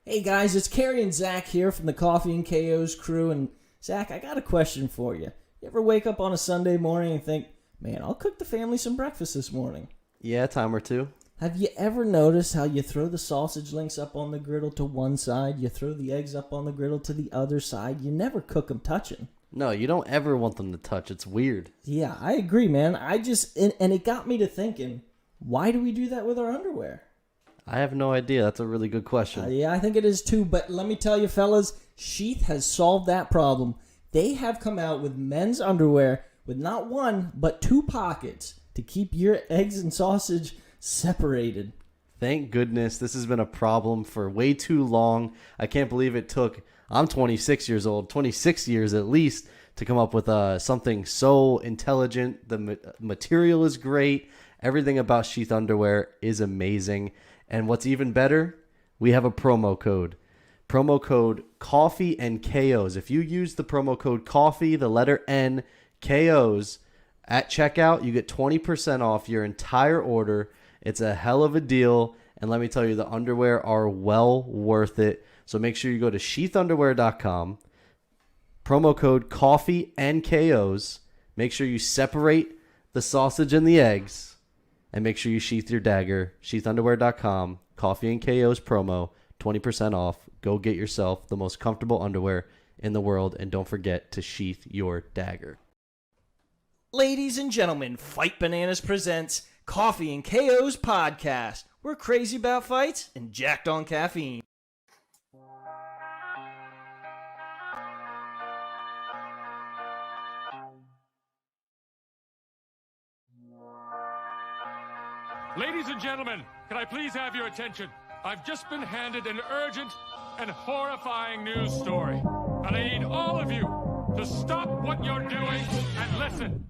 Hey guys, it's Carrie and Zach here from the Coffee and KO's crew. And Zach, I got a question for you. You ever wake up on a Sunday morning and think, man, I'll cook the family some breakfast this morning? Yeah, time or two. Have you ever noticed how you throw the sausage links up on the griddle to one side, you throw the eggs up on the griddle to the other side, you never cook them touching? No, you don't ever want them to touch. It's weird. Yeah, I agree, man. And it got me to thinking, why do we do that with our underwear? I have no idea. That's a really good question. Yeah, I think it is too. But let me tell you, fellas, Sheath has solved that problem. They have come out with men's underwear with not one, but two pockets to keep your eggs and sausage separated. Thank goodness. This has been a problem for way too long. I can't believe it took, I'm 26 years old, 26 years at least, to come up with something so intelligent. The material is great. Everything about Sheath underwear is amazing. And what's even better, we have a promo code. Promo code Coffee and KOs. If you use the promo code Coffee, the letter N, KOs, at checkout, you get 20% off your entire order. It's a hell of a deal. And let me tell you, the underwear are well worth it. So make sure you go to sheathunderwear.com. Promo code Coffee and KOs. Make sure you separate the sausage and the eggs. And make sure you sheath your dagger. Sheathunderwear.com. Coffee and KOs promo. 20% off. Go get yourself the most comfortable underwear in the world. And don't forget to sheath your dagger. Ladies and gentlemen, Fight Bananas presents Coffee and KO's podcast. We're crazy about fights and jacked on caffeine. Ladies and gentlemen, can I please have your attention? I've just been handed an urgent and horrifying news story. And I need all of you to stop what you're doing and listen.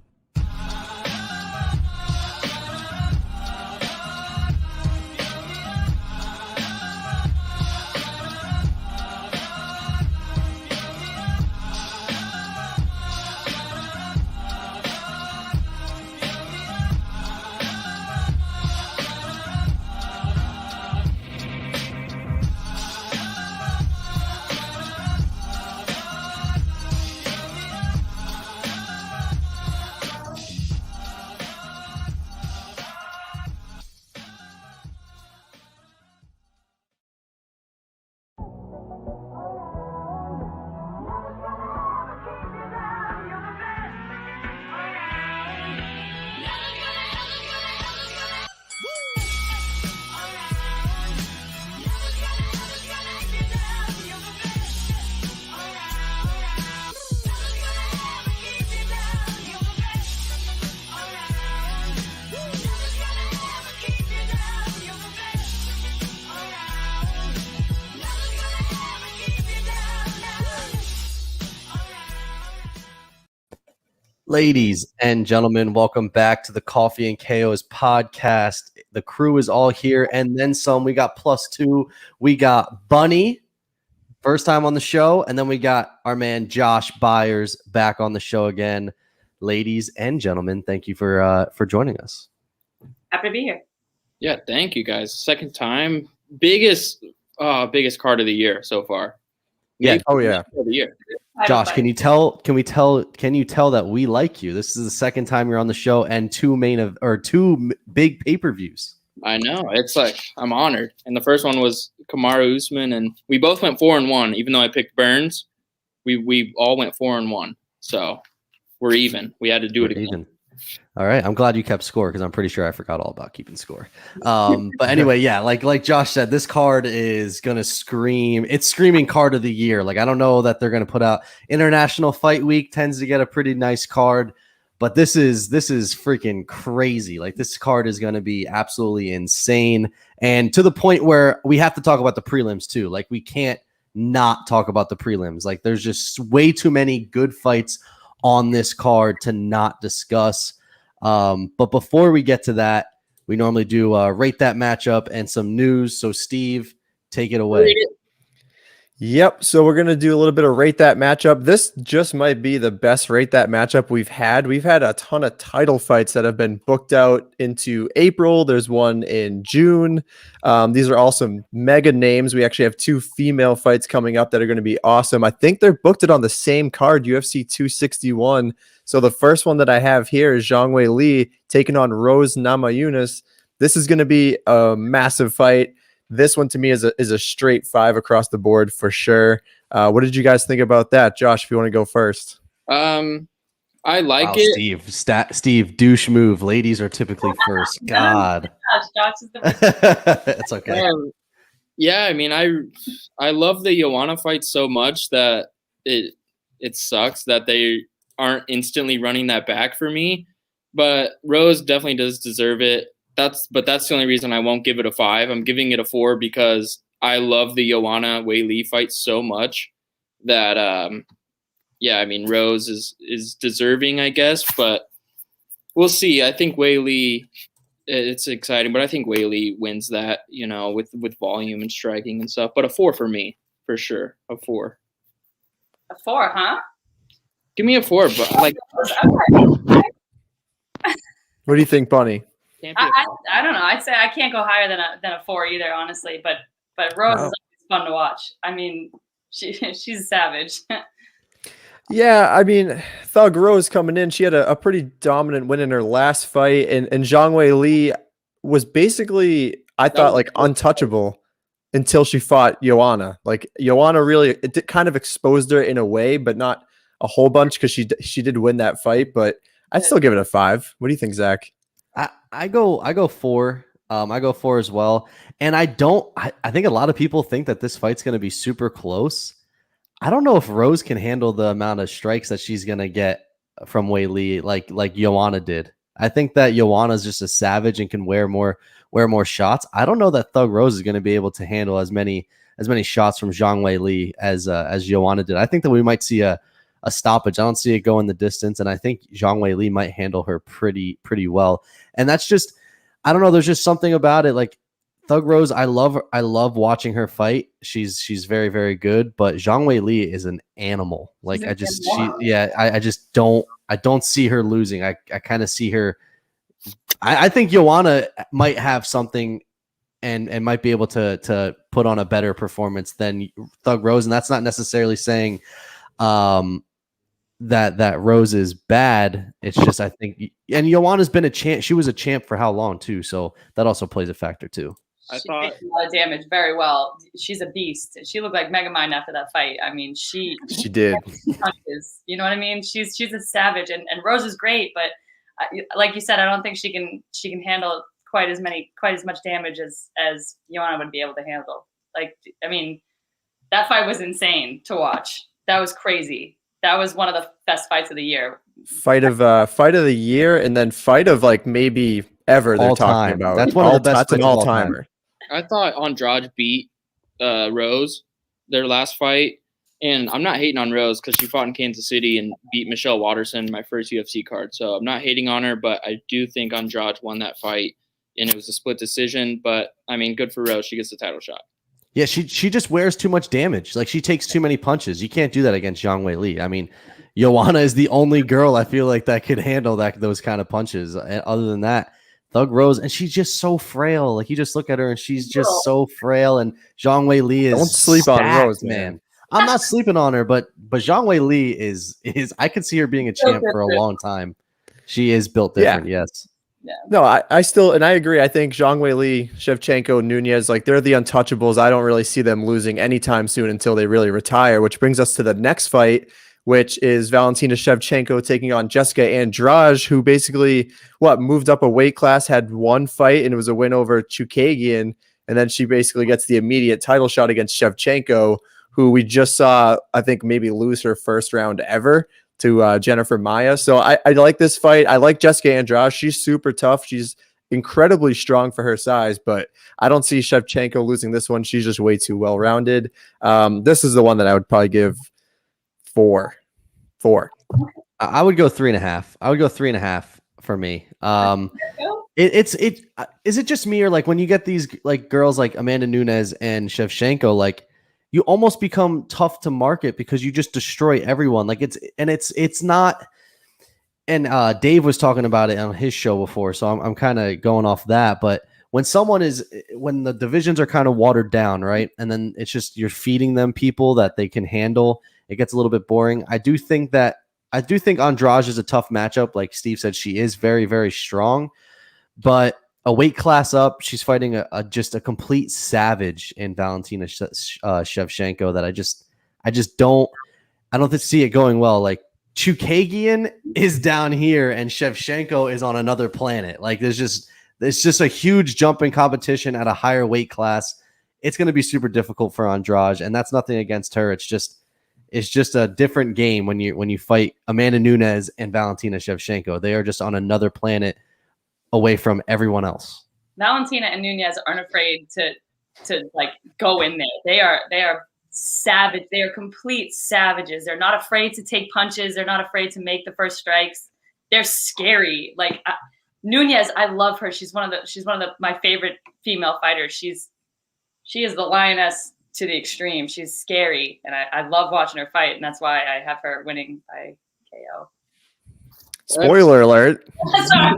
Ladies and gentlemen, welcome back to the Coffee and KOs podcast. The crew is all here and then some. We got +2. We got Bunny, first time on the show. And then we got our man Josh Byers back on the show again. Ladies and gentlemen, thank you for joining us. Happy to be here. Yeah, thank you guys. Second time. Biggest card of the year so far. Yeah. Oh yeah. Of the year. Josh, can you tell that we like you? This is the second time you're on the show and two big pay-per-views. I know. It's like I'm honored. And the first one was Kamaru Usman, and we both went 4-1. Even though I picked Burns, we all went 4-1. So we're even. We had to do it again. Even. All right. I'm glad you kept score because I'm pretty sure I forgot all about keeping score. But anyway, yeah, like Josh said, this card is going to scream. It's screaming card of the year. Like, I don't know that they're going to put out International Fight Week tends to get a pretty nice card, but this is freaking crazy. Like, this card is going to be absolutely insane. And to the point where we have to talk about the prelims too. Like, we can't not talk about the prelims. Like, there's just way too many good fights on this card to not discuss. But before we get to that, we normally do rate that matchup and some news. So Steve, take it away. Yep. So we're going to do a little bit of rate that matchup. This just might be the best rate that matchup we've had. We've had a ton of title fights that have been booked out into April. There's one in June. These are all some mega names. We actually have 2 female fights coming up that are going to be awesome. I think they're booked it on the same card, UFC 261. So the first one that I have here is Zhang Weili taking on Rose Namajunas. This is going to be a massive fight. This one to me is a straight 5 across the board for sure. What did you guys think about that? Josh, if you want to go first. I like it. Steve, douche move. Ladies are typically first. God. Josh is the It's okay. Yeah, I mean, I love the Joanna fight so much that it sucks that they aren't instantly running that back for me. But Rose definitely does deserve it. That's the only reason I won't give it a 5. I'm giving it a 4 because I love the Joanna Weili fight so much that I mean Rose is deserving, I guess, but we'll see. I think Weili, it's exciting, but I think Weili wins that, with volume and striking and stuff. But a 4 for me, for sure. A 4. A 4, huh? Give me a 4, but like. Okay. What do you think, Bunny? I don't know. I'd say I can't go higher than a 4 either, honestly. But Rose is always fun to watch. I mean, she's a savage. Yeah, I mean, Thug Rose coming in, she had a pretty dominant win in her last fight, and Zhang Weili was basically, I thought, like untouchable until she fought Joanna. Like Joanna really, it kind of exposed her in a way, but not a whole bunch because she did win that fight. But I'd still give it a 5. What do you think, Zach? I go 4. I go 4 as well. And I think a lot of people think that this fight's going to be super close. I don't know if Rose can handle the amount of strikes that she's going to get from Weili like Joanna did. I think that Joanna's just a savage and can wear more shots. I don't know that Thug Rose is going to be able to handle as many shots from Zhang Weili as Joanna did. I think that we might see a stoppage. I don't see it go in the distance, and I think Zhang Weili might handle her pretty well. And that's just, I don't know. There's just something about it. Like Thug Rose, I love watching her fight. She's very, very good. But Zhang Weili is an animal. Like I just don't see her losing. I kind of see her. I think Joanna might have something and might be able to put on a better performance than Thug Rose. And that's not necessarily saying that Rose is bad. It's just, I think, and Joanna's been a champ. She was a champ for how long too? So that also plays a factor too. She did a lot of damage very well. She's a beast. She looked like Megamind after that fight. I mean, she did. Punches, you know what I mean? She's a savage, and Rose is great, but like you said, I don't think she can handle quite as much damage as Joanna would be able to handle. Like, I mean, that fight was insane to watch. That was crazy. That was one of the best fights of the year. Fight of the year, and then fight of like maybe ever they're talking about. That's one of the best. That's an all-timer. I thought Andrade beat Rose their last fight, and I'm not hating on Rose because she fought in Kansas City and beat Michelle Watterson, my first UFC card. So I'm not hating on her, but I do think Andrade won that fight, and it was a split decision. But I mean, good for Rose; she gets the title shot. Yeah, she just wears too much damage. Like she takes too many punches. You can't do that against Zhang Weili. I mean, Joanna is the only girl I feel like that could handle those kind of punches. And other than that, Thug Rose, and she's just so frail. Like you just look at her and she's just so frail. And Zhang Weili is don't sleep on Rose, man. I'm not sleeping on her, but Zhang Weili is I could see her being a champ for a long time. She is built different, yes. Yeah. No, I still, and I agree. I think Zhang Weili, Shevchenko, Nunes, like they're the untouchables. I don't really see them losing anytime soon until they really retire, which brings us to the next fight, which is Valentina Shevchenko taking on Jessica Andrade, who basically moved up a weight class, had one fight, and it was a win over Chukagian, and then she basically gets the immediate title shot against Shevchenko, who we just saw, I think, maybe lose her first round ever to Jennifer Maia. So I like this fight. I like Jessica Andrade. She's super tough. She's incredibly strong for her size, but I don't see Shevchenko losing this one. She's just way too well-rounded. This is the one that I would probably give 4. I would go 3.5. I would go 3.5 for me. Is it just me, or like when you get these like girls like Amanda Nunes and Shevchenko, like you almost become tough to market because you just destroy everyone. Like it's not. And Dave was talking about it on his show before, so I'm kind of going off that. But when the divisions are kind of watered down, right, and then it's just you're feeding them people that they can handle, it gets a little bit boring. I do think Andrade is a tough matchup. Like Steve said, she is very, very strong, but a weight class up, she's fighting just a complete savage in Valentina Shevchenko that I don't see it going well. Like Chukagian is down here and Shevchenko is on another planet. Like there's just a huge jump in competition at a higher weight class. It's going to be super difficult for Andrade, and that's nothing against her. It's just a different game when you fight Amanda Nunes and Valentina Shevchenko. They are just on another planet away from everyone else. Valentina and Nunes aren't afraid to like go in there. They are savage. They are complete savages. They're not afraid to take punches. They're not afraid to make the first strikes. They're scary. Like Nunes, I love her. She's one of my favorite female fighters. She is the lioness to the extreme. She's scary, and I love watching her fight, and that's why I have her winning by KO. Spoiler alert. Sorry.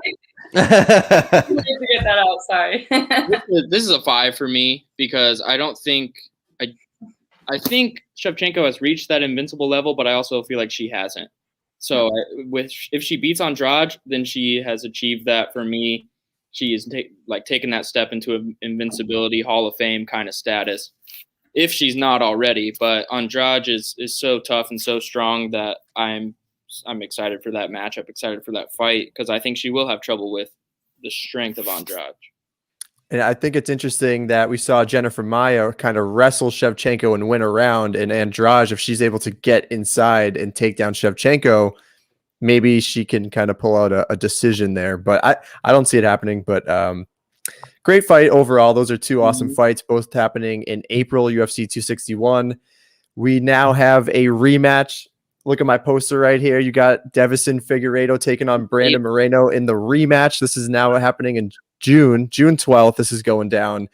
I need to get that out. Sorry. This is a 5 for me because I think Shevchenko has reached that invincible level, but I also feel like she hasn't. So if she beats Andrade, then she has achieved that for me. She is taking that step into invincibility, Hall of Fame kind of status, if she's not already. But Andrade is so tough and so strong that I'm excited for that matchup, excited for that fight, because I think she will have trouble with the strength of Andrade. And I think it's interesting that we saw Jennifer Maia kind of wrestle Shevchenko and win a round. And Andrade, if she's able to get inside and take down Shevchenko, maybe she can kind of pull out a decision there. But I don't see it happening. But great fight overall. Those are two awesome fights, both happening in April, UFC 261. We now have a rematch. Look at my poster right here. You got Deiveson Figueiredo taking on Brandon Moreno in the rematch. This is now happening in June 12th. This is going down.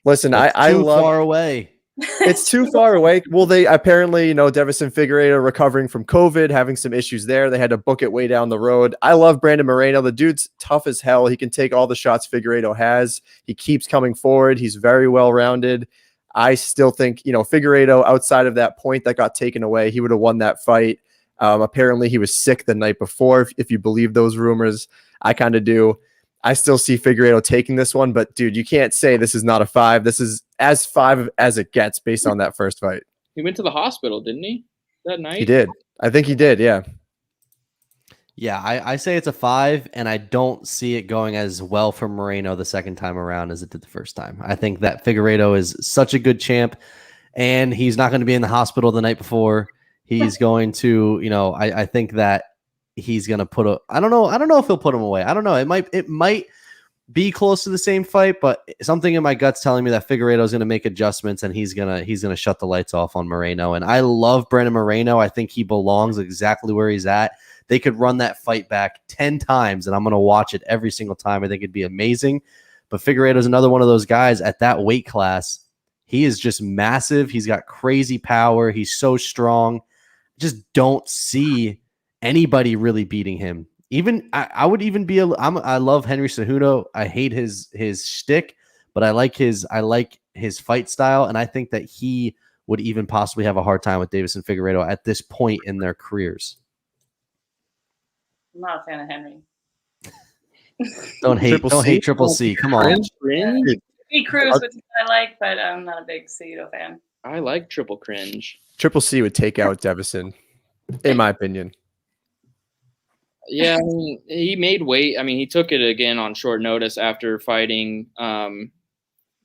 Listen, I love far away. It's too far away. Well, they apparently, Deiveson Figueiredo recovering from COVID, having some issues there. They had to book it way down the road. I love Brandon Moreno. The dude's tough as hell. He can take all the shots Figueiredo has. He keeps coming forward. He's very well-rounded. I still think, Figueiredo, outside of that point that got taken away, he would have won that fight. Apparently, he was sick the night before, if you believe those rumors. I kind of do. I still see Figueiredo taking this one, but dude, you can't say this is not a 5. This is as 5 as it gets based on that first fight. He went to the hospital, didn't he, that night? He did. I think he did, yeah. Yeah, I say it's a 5, and I don't see it going as well for Moreno the second time around as it did the first time. I think that Figueiredo is such a good champ, and he's not going to be in the hospital the night before. He's going to, I think that he's going to I don't know if he'll put him away. I don't know. It might be close to the same fight, but something in my gut's telling me that Figueiredo is going to make adjustments and he's going to shut the lights off on Moreno. And I love Brandon Moreno. I think he belongs exactly where he's at. They could run that fight back 10 times and I'm going to watch it every single time. I think it'd be amazing. But Figueiredo is another one of those guys at that weight class. He is just massive. He's got crazy power. He's so strong. Just don't see anybody really beating him. Even I would even be I love Henry Cejudo. I hate his shtick, but I like his fight style, and I think that he would even possibly have a hard time with Deiveson Figueiredo at this point in their careers. I'm not a fan of Henry. Don't hate Triple C. Come on. He Cruz, which I like, but I'm not a big Cejudo fan. I like Triple Cringe. Triple C would take out Deiveson, in my opinion. Yeah, he made weight. He took it again on short notice after fighting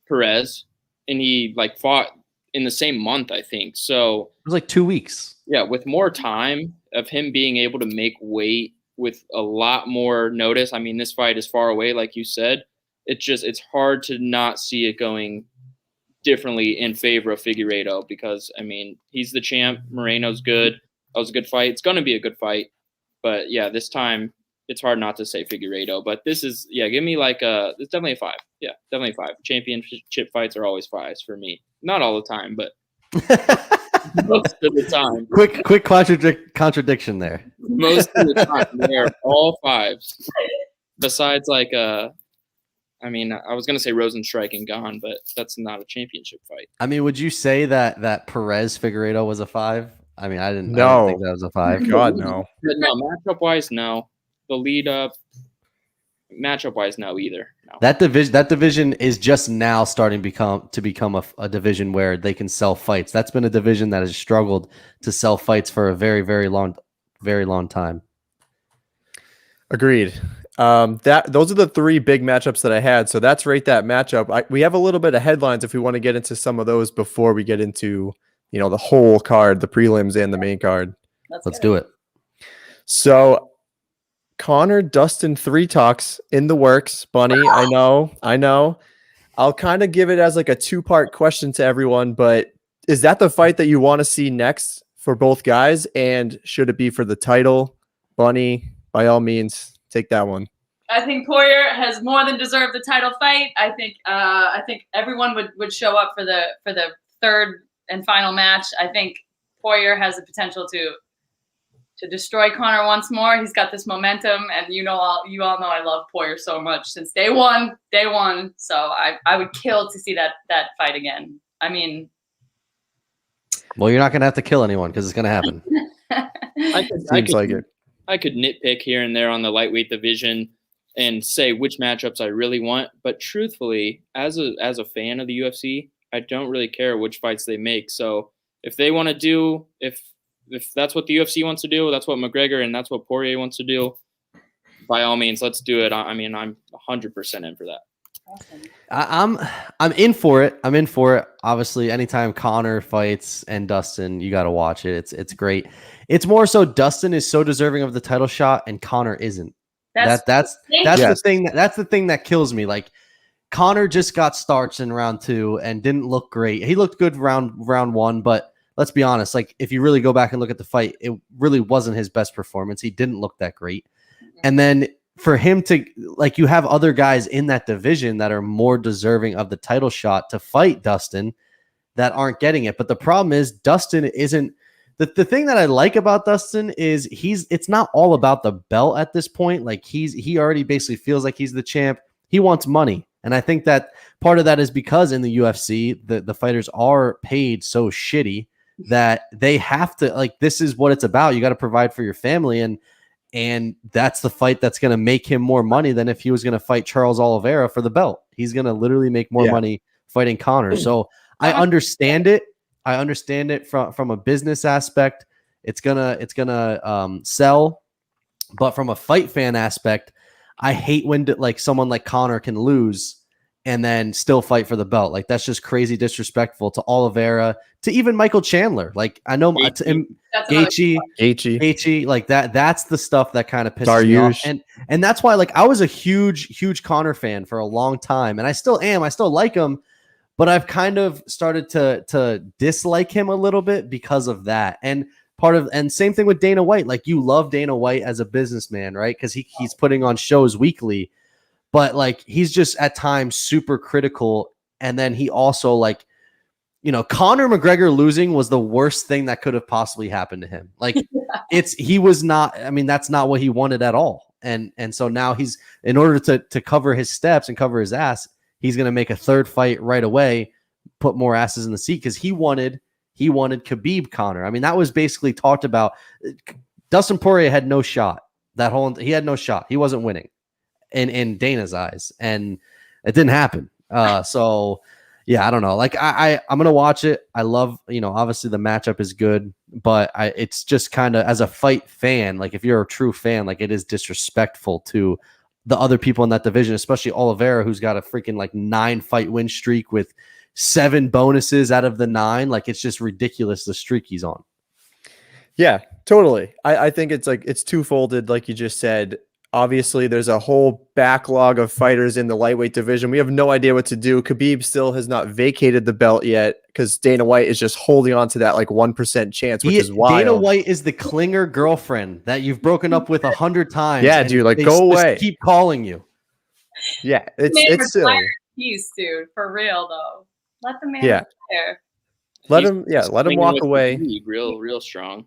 Perez, and he fought in the same month, I think. So it was 2 weeks. Yeah, with more time of him being able to make weight with a lot more notice. This fight is far away, like you said. It's hard to not see it going differently in favor of Figueiredo because he's the champ. Moreno's good. That was a good fight. It's going to be a good fight. But yeah, this time it's hard not to say Figueiredo. But this is, give me it's definitely a 5. Yeah, definitely a 5. Championship fights are always 5s for me. Not all the time, but Most of the time. Quick contradiction there. Most of the time, they are all fives. Besides, like, I was gonna say Rosenstrike and Gane, but that's not a championship fight. I mean, would you say that Perez Figueiredo was a 5? I mean, I didn't think that was a 5. God, no. But no, matchup wise, no. The lead up, matchup wise, no either. No. That division is just now starting to become a division where they can sell fights. That's been a division that has struggled to sell fights for a very, very long time. Agreed. Those are the 3 big matchups that I had. So that's right, that matchup. We have a little bit of headlines if we want to get into some of those before we get into, the whole card, the prelims and the main card. Let's do it. So Conor, Dustin, 3 talks in the works. Bunny, I know. I'll kind of give it as like a 2-part question to everyone, but is that the fight that you want to see next for both guys? And should it be for the title? Bunny, by all means, take that one. I think Poirier has more than deserved the title fight. I think everyone would show up for the third and final match. I think Poirier has the potential to destroy Conor once more. He's got this momentum, and you all know I love Poirier so much since day one. So I would kill to see that fight again. I mean, well, you're not going to have to kill anyone because it's going to happen. I could nitpick here and there on the lightweight division and say which matchups I really want, but truthfully, as a fan of the UFC, I don't really care which fights they make. So if they want to do, if that's what the UFC wants to do, that's what McGregor and that's what Poirier wants to do, by all means, let's do it. I mean, I'm 100% in for that. Awesome. I'm in for it. I'm in for it. Obviously, anytime Conor fights and Dustin, you got to watch it. It's great. It's more so Dustin is so deserving of the title shot and Conor isn't. That's the thing. That's the thing that kills me. Like, Conor just got starched in round 2 and didn't look great. He looked good round 1, but let's be honest. Like, if you really go back and look at the fight, it really wasn't his best performance. He didn't look that great. And then for him to, like, you have other guys in that division that are more deserving of the title shot to fight Dustin that aren't getting it. But the problem is Dustin isn't. The thing that I like about Dustin is it's not all about the belt at this point. Like, he already basically feels like he's the champ. He wants money. And I think that part of that is because in the UFC, the fighters are paid so shitty that they have to, like, this is what it's about. You got to provide for your family. And that's the fight that's going to make him more money than if he was going to fight Charles Oliveira for the belt. He's going to literally make more money fighting Conor. So I understand it. I understand it from a business aspect. It's gonna sell, but from a fight fan aspect, I hate when like someone like Conor can lose and then still fight for the belt. Like, that's just crazy disrespectful to Oliveira, to even Michael Chandler. Like, I know Gaethje, like that's the stuff that kind of pisses me off. And that's why, like, I was a huge Conor fan for a long time, and I still am. I still like him. But I've kind of started to dislike him a little bit because of that. And same thing with Dana White. Like, you love Dana White as a businessman, right? Because he's putting on shows weekly. But, like, he's just at times super critical. And then he also, like, Conor McGregor losing was the worst thing that could have possibly happened to him. Like, he was not, I mean, that's not what he wanted at all. And so now he's, in order to cover his steps and cover his ass, he's going to make a third fight right away, put more asses in the seat, because he wanted Khabib Conor. I mean, that was basically talked about. Dustin Poirier had no shot. He had no shot. He wasn't winning in Dana's eyes, and it didn't happen. So yeah, I don't know. Like, I'm going to watch it. I love, obviously the matchup is good, but it's just kind of, as a fight fan, like, if you're a true fan, like, it is disrespectful to the other people in that division, especially Oliveira, who's got a freaking 9-fight win streak with 7 bonuses out of the 9. Like, it's just ridiculous, the streak he's on. Yeah, totally. I think it's twofolded, like you just said. Obviously, there's a whole backlog of fighters in the lightweight division. We have no idea what to do. Khabib still has not vacated the belt yet because Dana White is just holding on to that 1% chance, which is wild. Dana White is the clinger girlfriend that you've broken up with 100 times. Yeah, dude, go away. Keep calling you. Yeah, it's silly. Peace, dude. For real, though. Let the man retire. let him walk away. Real strong.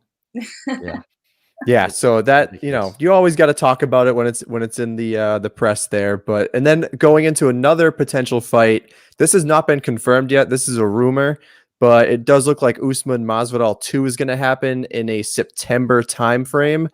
Yeah, so that you always got to talk about it when it's in the press there. And then going into another potential fight, this has not been confirmed yet. This is a rumor, but it does look like Usman Masvidal 2 is going to happen in a September timeframe.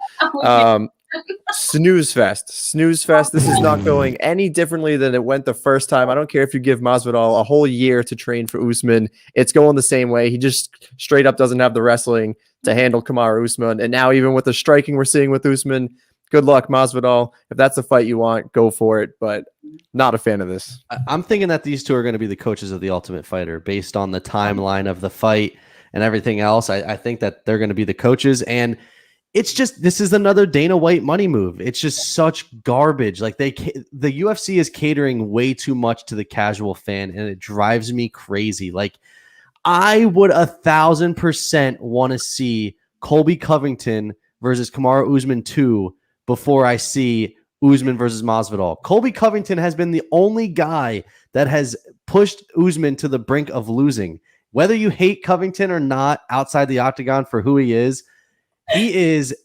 Snooze fest. This is not going any differently than it went the first time. I don't care if you give Masvidal a whole year to train for Usman. It's going the same way. He just straight up doesn't have the wrestling to handle Kamaru Usman. And now even with the striking we're seeing with Usman, good luck, Masvidal. If that's the fight you want, go for it. But not a fan of this. I'm thinking that these two are going to be the coaches of the Ultimate Fighter based on the timeline of the fight and everything else. I think that they're going to be the coaches. And it's just, this is another Dana White money move. It's just such garbage. Like the UFC is catering way too much to the casual fan, and it drives me crazy. Like I would 1,000% want to see Colby Covington versus Kamaru Usman 2 before I see Usman versus Masvidal. Colby Covington has been the only guy that has pushed Usman to the brink of losing. Whether you hate Covington or not outside the octagon for who he is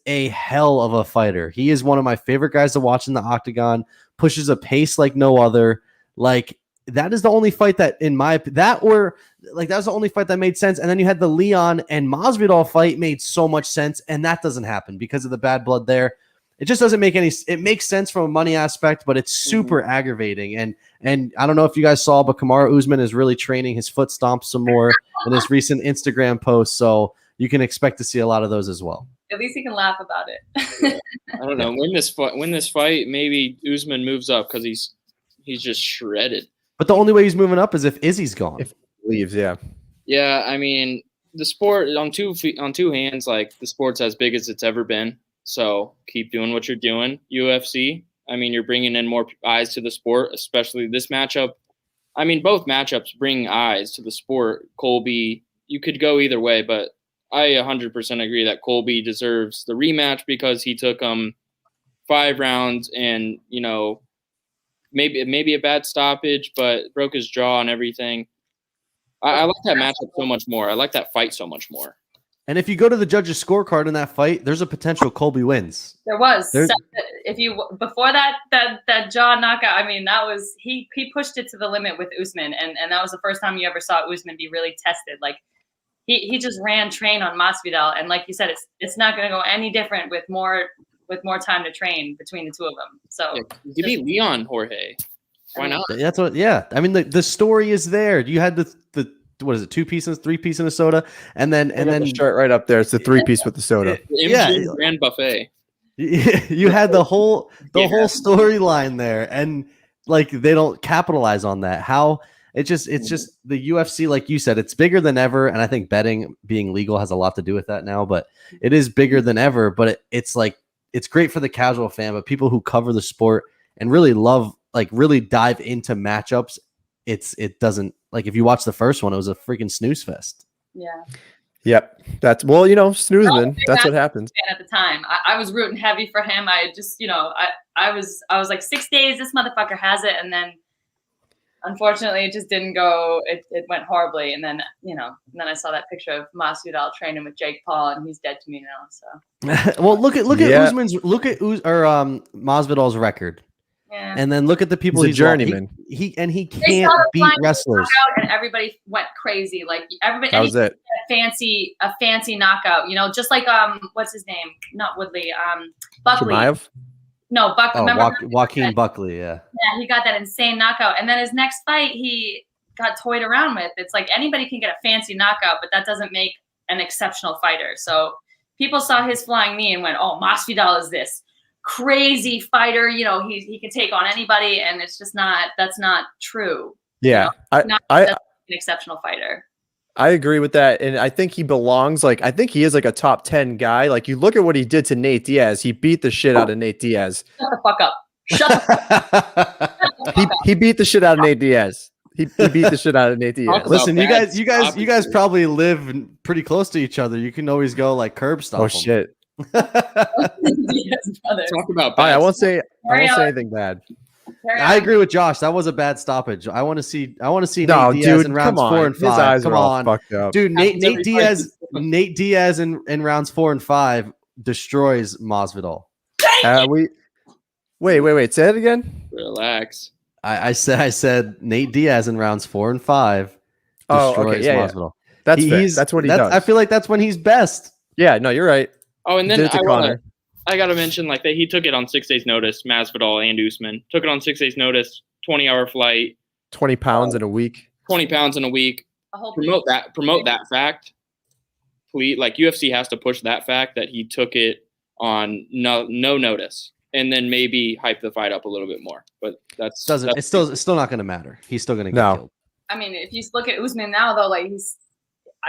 a hell of a fighter. He is one of my favorite guys to watch in the octagon, pushes a pace like no other. Like that is the only fight that that was the only fight that made sense. And then you had the Leon and Masvidal fight made so much sense, and that doesn't happen because of the bad blood there. It just doesn't make it makes sense from a money aspect, but it's super aggravating. And I don't know if you guys saw, but Kamaru Usman is really training his foot stomps some more in his recent Instagram posts. So you can expect to see a lot of those as well. At least he can laugh about it. I don't know. Win this fight, maybe Usman moves up because he's just shredded. But the only way he's moving up is if Izzy's gone. If he leaves, yeah. Yeah, I mean, the sport on two hands, like the sport's as big as it's ever been. So keep doing what you're doing, UFC. I mean, you're bringing in more eyes to the sport, especially this matchup. I mean, both matchups bring eyes to the sport. Colby, you could go either way, but I 100% agree that Colby deserves the rematch because he took 5 rounds and, maybe a bad stoppage, but broke his jaw and everything. I like that matchup so much more. I like that fight so much more. And if you go to the judges' scorecard in that fight, there's a potential Colby wins. There was. Before that jaw knockout, I mean, that was he pushed it to the limit with Usman, and that was the first time you ever saw Usman be really tested. Like he just ran train on Masvidal, and like you said, it's not going to go any different with more time to train between the two of them. So give me Leon Jorge. Why not? That's what. Yeah, I mean the story is there. You had the what is it, 3-piece in a soda, and then the shirt right up there. It's the 3-piece with the soda. Grand buffet. You had the whole storyline there, and like they don't capitalize on that. How it's just the UFC, like you said, it's bigger than ever, and I think betting being legal has a lot to do with that now. But it is bigger than ever. But it's great for the casual fan, but people who cover the sport and really love, like really dive into matchups, it doesn't. Like if you watch the first one, it was a freaking snooze fest. Yeah. Yep. That's snoozing. That's what happens. At the time, I was rooting heavy for him. I just, I was like 6 days. This motherfucker has it, and then unfortunately, it just didn't go. It went horribly, and then then I saw that picture of Masvidal training with Jake Paul, and he's dead to me now. So. Well, look at Usman's Masvidal's record. Yeah. And then look at the people he's a journeyman. He can't beat wrestlers. And everybody went crazy. Like everybody, that was it. A fancy knockout. Just like what's his name? Not Woodley. Buckley. Chimaev? No, Buckley. Oh, Joaquin Buckley. Yeah. Yeah, he got that insane knockout, and then his next fight he got toyed around with. It's like anybody can get a fancy knockout, but that doesn't make an exceptional fighter. So people saw his flying knee and went, "Oh, Masvidal is this crazy fighter, he can take on anybody," and it's just that's not true. Yeah. That's an exceptional fighter. I agree with that, and I think he belongs. Like, I think he is like a top 10 guy. Like, you look at what he did to Nate Diaz. He beat the shit out of Nate Diaz. Shut the fuck up. Shut the fuck up. He beat the shit out of Nate Diaz. He beat the shit out of Nate Diaz. Listen, you guys probably live pretty close to each other. You can always go like curb stomp. Oh shit. Talk about bad. I won't say anything bad. I agree with Josh. That was a bad stoppage. I want to see No, Nate Diaz dude, in rounds come on. 4 and 5. His eyes Come are all on, fucked up. dude. Nate Diaz in rounds 4 and 5 destroys Masvidal. Wait. Say it again. Relax. I said Nate Diaz in rounds 4 and 5 destroys Masvidal. That's fair. That's what he does. I feel like that's when he's best. Yeah, no, you're right. Oh, and then Conor. I got to mention like that he took it on 6 days notice. Masvidal and Usman took it on 6 days notice. 20-hour flight. 20 pounds in a week. 20 pounds in a week. Promote that fact. Please, like UFC has to push that fact that he took it on no notice, and then maybe hype the fight up a little bit more. But it's still not going to matter. He's still going to get killed. I mean, if you look at Usman now, though, like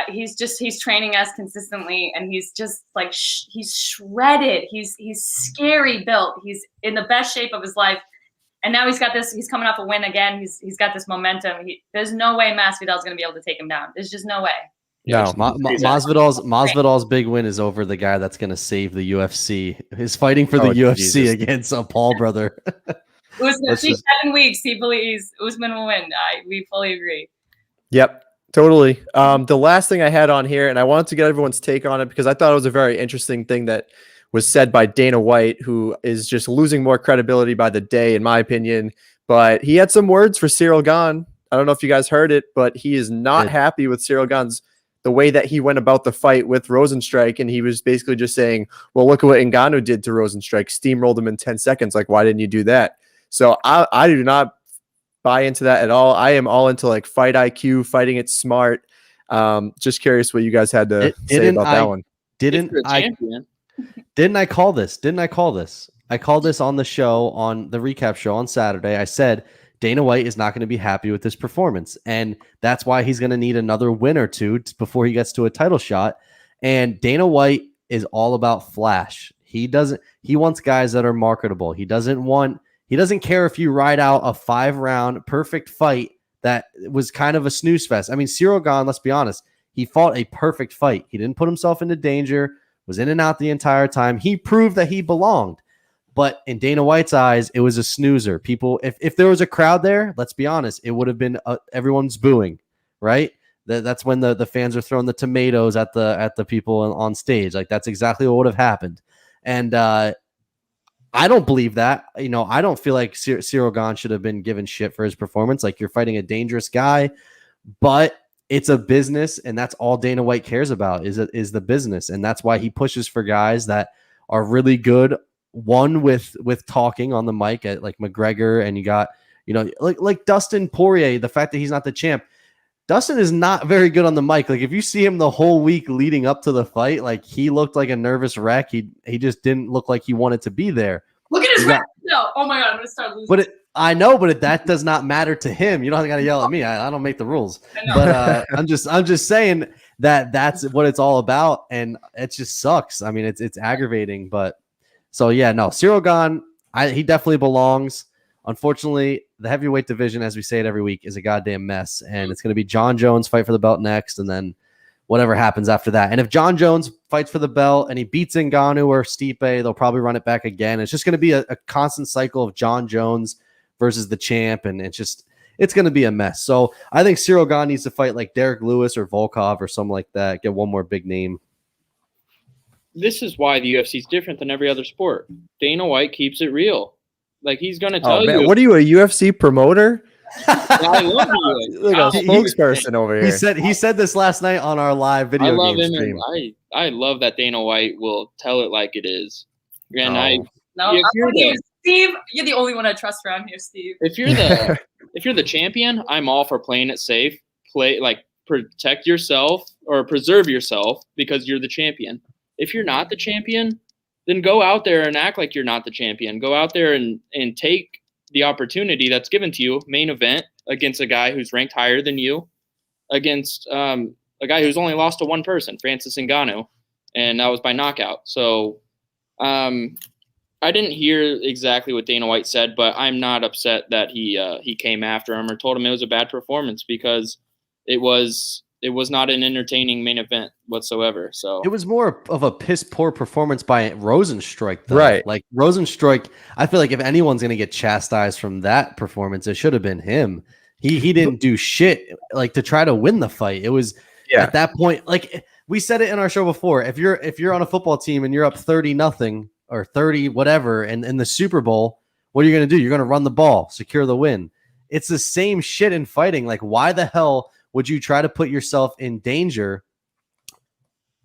he's training as consistently, and he's just like he's shredded. He's scary built. He's in the best shape of his life, and now he's got this. He's coming off a win again. He's got this momentum. There's no way Masvidal's going to be able to take him down. There's just no way. No, Masvidal's big win is over the guy that's going to save the UFC. He's fighting for the UFC against a Paul brother. Usman, 7 weeks. He believes Usman will win. We fully agree. Yep, totally. The last thing I had on here, and I wanted to get everyone's take on it because I thought it was a very interesting thing that was said by Dana White, who is just losing more credibility by the day, in my opinion. But he had some words for Ciryl Gane. I don't know if you guys heard it, but he is not happy with Ciryl Gane's the way that he went about the fight with Rosenstrike, and he was basically just saying, well, look at what Ngannou did to Rosenstrike, steamrolled him in 10 seconds. Like, why didn't you do that? So I do not buy into that at all. I am all into like fight IQ, fighting it smart. Just curious what you guys had to say about that one. Didn't I call this? I called this on the show, on the recap show on Saturday. I said, Dana White is not going to be happy with this performance, and that's why he's going to need another win or two before he gets to a title shot. And Dana White is all about flash. He wants guys that are marketable. He doesn't care if you ride out a 5-round perfect fight that was kind of a snooze fest. I mean, Ciryl Gane, let's be honest, he fought a perfect fight. He didn't put himself into danger, was in and out the entire time. He proved that he belonged. But in Dana White's eyes, it was a snoozer. People, if there was a crowd there, let's be honest, it would have been everyone's booing, right? That's when the fans are throwing the tomatoes at the people on stage. Like, that's exactly what would have happened. And I don't believe that. You know, I don't feel like Ciryl Gane should have been given shit for his performance. Like, you're fighting a dangerous guy, but it's a business, and that's all Dana White cares about is the business, and that's why he pushes for guys that are really good. One with talking on the mic at like McGregor, and you got, you know, like Dustin Poirier, the fact that he's not the champ. Dustin is not very good on the mic. Like, if you see him the whole week leading up to the fight, like, he looked like a nervous wreck. He just didn't look like he wanted to be there. Look at his back. No, oh my God, I'm gonna start losing. But I know, but that does not matter to him. You don't got to yell at me. I don't make the rules. But I'm just saying that's what it's all about, and it just sucks. I mean, it's aggravating, but. So, yeah, no, Ciryl Gane, he definitely belongs. Unfortunately, the heavyweight division, as we say it every week, is a goddamn mess. And it's going to be John Jones fight for the belt next, and then whatever happens after that. And if John Jones fights for the belt and he beats Ngannou or Stipe, they'll probably run it back again. It's just going to be a constant cycle of John Jones versus the champ, and it's going to be a mess. So I think Ciryl Gane needs to fight like Derek Lewis or Volkov or something like that, get one more big name. This is why the UFC is different than every other sport. Dana White keeps it real. Like, he's going to tell you. What are you, a UFC promoter? I love you. Like a spokesperson over here. He said this last night on our live video game stream. I love that Dana White will tell it like it is. And Steve, you're the only one I trust around here, Steve. If you're the champion, I'm all for playing it safe. Protect yourself or preserve yourself because you're the champion. If you're not the champion, then go out there and act like you're not the champion. Go out there and take the opportunity that's given to you, main event, against a guy who's ranked higher than you, against a guy who's only lost to one person, Francis Ngannou, and that was by knockout. So I didn't hear exactly what Dana White said, but I'm not upset that he came after him or told him it was a bad performance, because it was it was not an entertaining main event whatsoever. So it was more of a piss poor performance by Rosenstruik, though. Right. Like Rosenstruik, I feel like if anyone's going to get chastised from that performance, it should have been him. He didn't do shit like to try to win the fight. It was at that point, like we said it in our show before. If you're on a football team and you're up 30-0 or 30 whatever, and in the Super Bowl, what are you going to do? You're going to run the ball, secure the win. It's the same shit in fighting. Like, why the hell would you try to put yourself in danger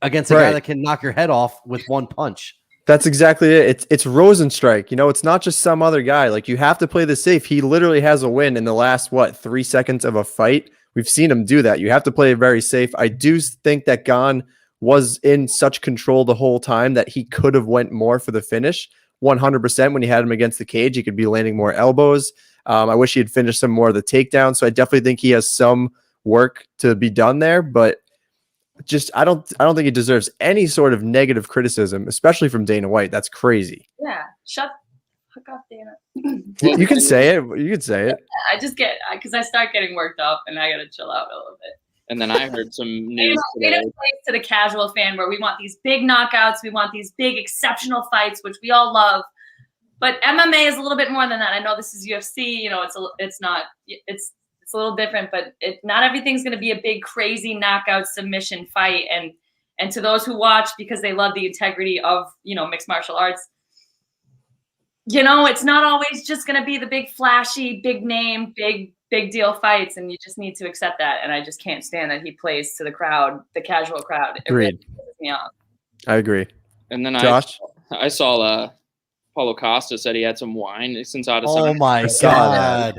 against a guy that can knock your head off with one punch? That's exactly it. It's Rosenstruik. You know, it's not just some other guy. Like, you have to play this safe. He literally has a win in the last, 3 seconds of a fight. We've seen him do that. You have to play it very safe. I do think that Gane was in such control the whole time that he could have went more for the finish. 100% when he had him against the cage, he could be landing more elbows. I wish he had finished some more of the takedown. So I definitely think he has some work to be done there, but just I don't think he deserves any sort of negative criticism, especially from Dana White. That's crazy. Yeah, fuck off, Dana. You can say it. You can say it. I just get because I start getting worked up and I gotta chill out a little bit. And then I heard some news today. It plays to the casual fan where we want these big knockouts, we want these big exceptional fights, which we all love. But MMA is a little bit more than that. I know this is UFC. You know, it's a little different, but not everything's going to be a big, crazy knockout submission fight. And to those who watch because they love the integrity of, mixed martial arts, it's not always just going to be the big, flashy, big name, big deal fights. And you just need to accept that. And I just can't stand that he plays to the crowd, the casual crowd. It really pisses me off. I agree. And then Josh? I saw Paulo Costa said he had some wine since Adesanya. Oh my God.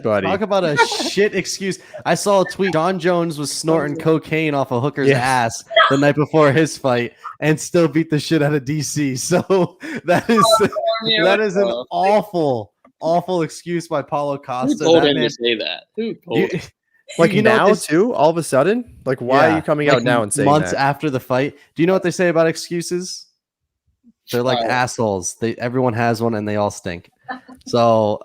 Buddy. Talk about a shit excuse. I saw a tweet. John Jones was snorting cocaine off a hooker's ass the night before his fight and still beat the shit out of DC. So that is an awful excuse by Paulo Costa. Who told him to say that? Who told him? Like now too, all of a sudden? Like why are you coming out now and saying months that? after the fight? Do you know what they say about excuses? They're like assholes. Everyone has one and they all stink. So,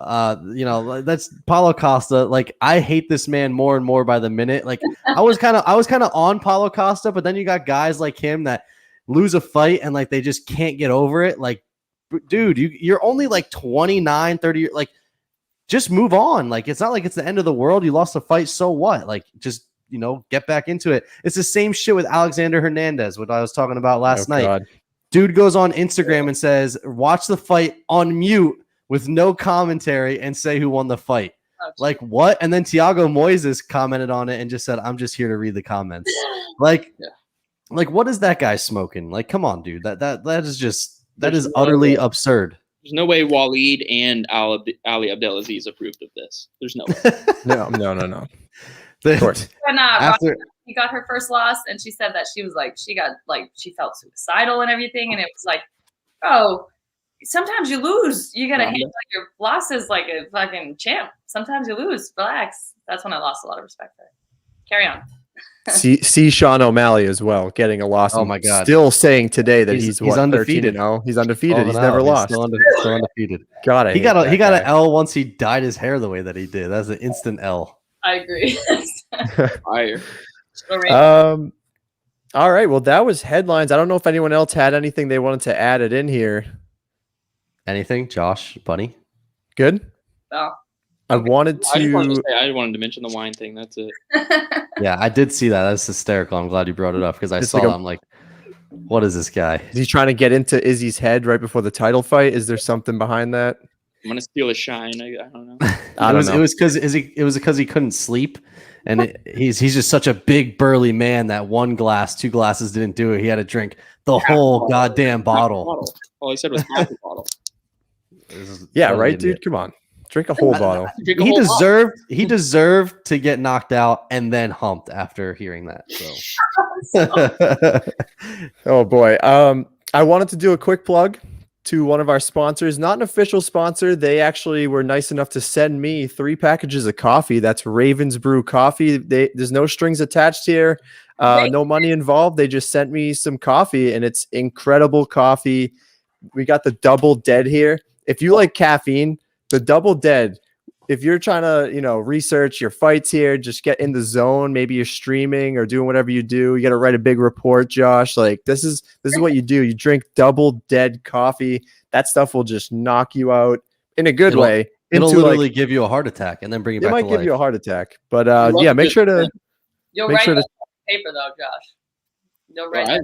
that's Paulo Costa. Like, I hate this man more and more by the minute. Like, I was kind of on Paulo Costa, but then you got guys like him that lose a fight and like they just can't get over it. Like, dude, you're only like 29, 30. Like, just move on. Like, it's not like it's the end of the world. You lost a fight, so what? Like, just get back into it. It's the same shit with Alexander Hernandez, what I was talking about last night. God. Dude goes on Instagram and says, watch the fight on mute with no commentary and say who won the fight. Like, what? And then Thiago Moises commented on it and just said, I'm just here to read the comments. Like, what is that guy smoking? Like, come on, dude. That is utterly absurd. There's no way Waleed and Ali Abdelaziz approved of this. There's no way. No. Of course. He got her first loss, and she said that she felt suicidal and everything, and it was like, oh, sometimes you lose. You gotta handle your losses like a fucking champ. Sometimes you lose. Relax. That's when I lost a lot of respect for her. Carry on. See Sean O'Malley as well, getting a loss. Oh my God! Still saying today that he's undefeated. 13-0. He's undefeated. He's never lost. Still undefeated. God, he got an L once he dyed his hair the way that he did. That's an instant L. I agree. Fire. All right. Well, that was headlines. I don't know if anyone else had anything they wanted to add it in here. Anything, Josh, Bunny? Good. No. I wanted to mention the wine thing. That's it. Yeah, I did see that. That's hysterical. I'm glad you brought it up because I saw it. I'm like, what is this guy? Is he trying to get into Izzy's head right before the title fight? Is there something behind that? I'm gonna steal his shine. I don't know. It was because he couldn't sleep, and he's just such a big burly man that 2 glasses didn't do it. He had to drink the whole goddamn bottle. All he said was half a bottle. Yeah, right, dude. Come on, drink a whole bottle. He deserved to get knocked out and then humped after hearing that. So. Oh boy. I wanted to do a quick plug to one of our sponsors, not an official sponsor. They actually were nice enough to send me 3 packages of coffee. That's Ravens Brew Coffee. There's no strings attached here, no money involved. They just sent me some coffee, and it's incredible coffee. We got the Double Dead here. If you like caffeine, the Double Dead if you're trying to, research your fights here, just get in the zone. Maybe you're streaming or doing whatever you do. You got to write a big report, Josh. Like this is what you do. You drink double dead coffee. That stuff will just knock you out in a good way. It'll literally give you a heart attack and then bring you back to life. It might give you a heart attack. But make sure to paper though, Josh. You'll write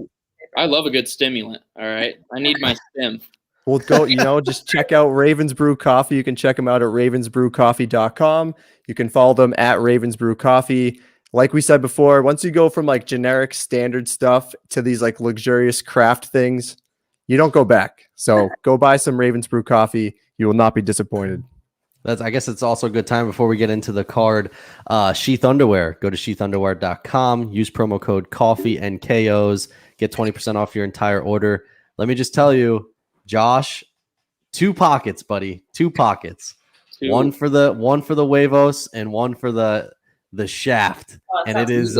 I love a good stimulant. All right. I need my stim. We'll go, just check out Ravens Brew Coffee. You can check them out at ravensbrewcoffee.com. You can follow them at Ravens Brew Coffee. Like we said before, once you go from like generic standard stuff to these like luxurious craft things, you don't go back. So go buy some Ravens Brew Coffee. You will not be disappointed. I guess it's also a good time before we get into the card. Sheath Underwear. Go to sheathunderwear.com. Use promo code coffee and KOs. Get 20% off your entire order. Let me just tell you, Josh, 2 pockets, buddy. 2 pockets. 2. One for the huevos and one for the shaft. And it is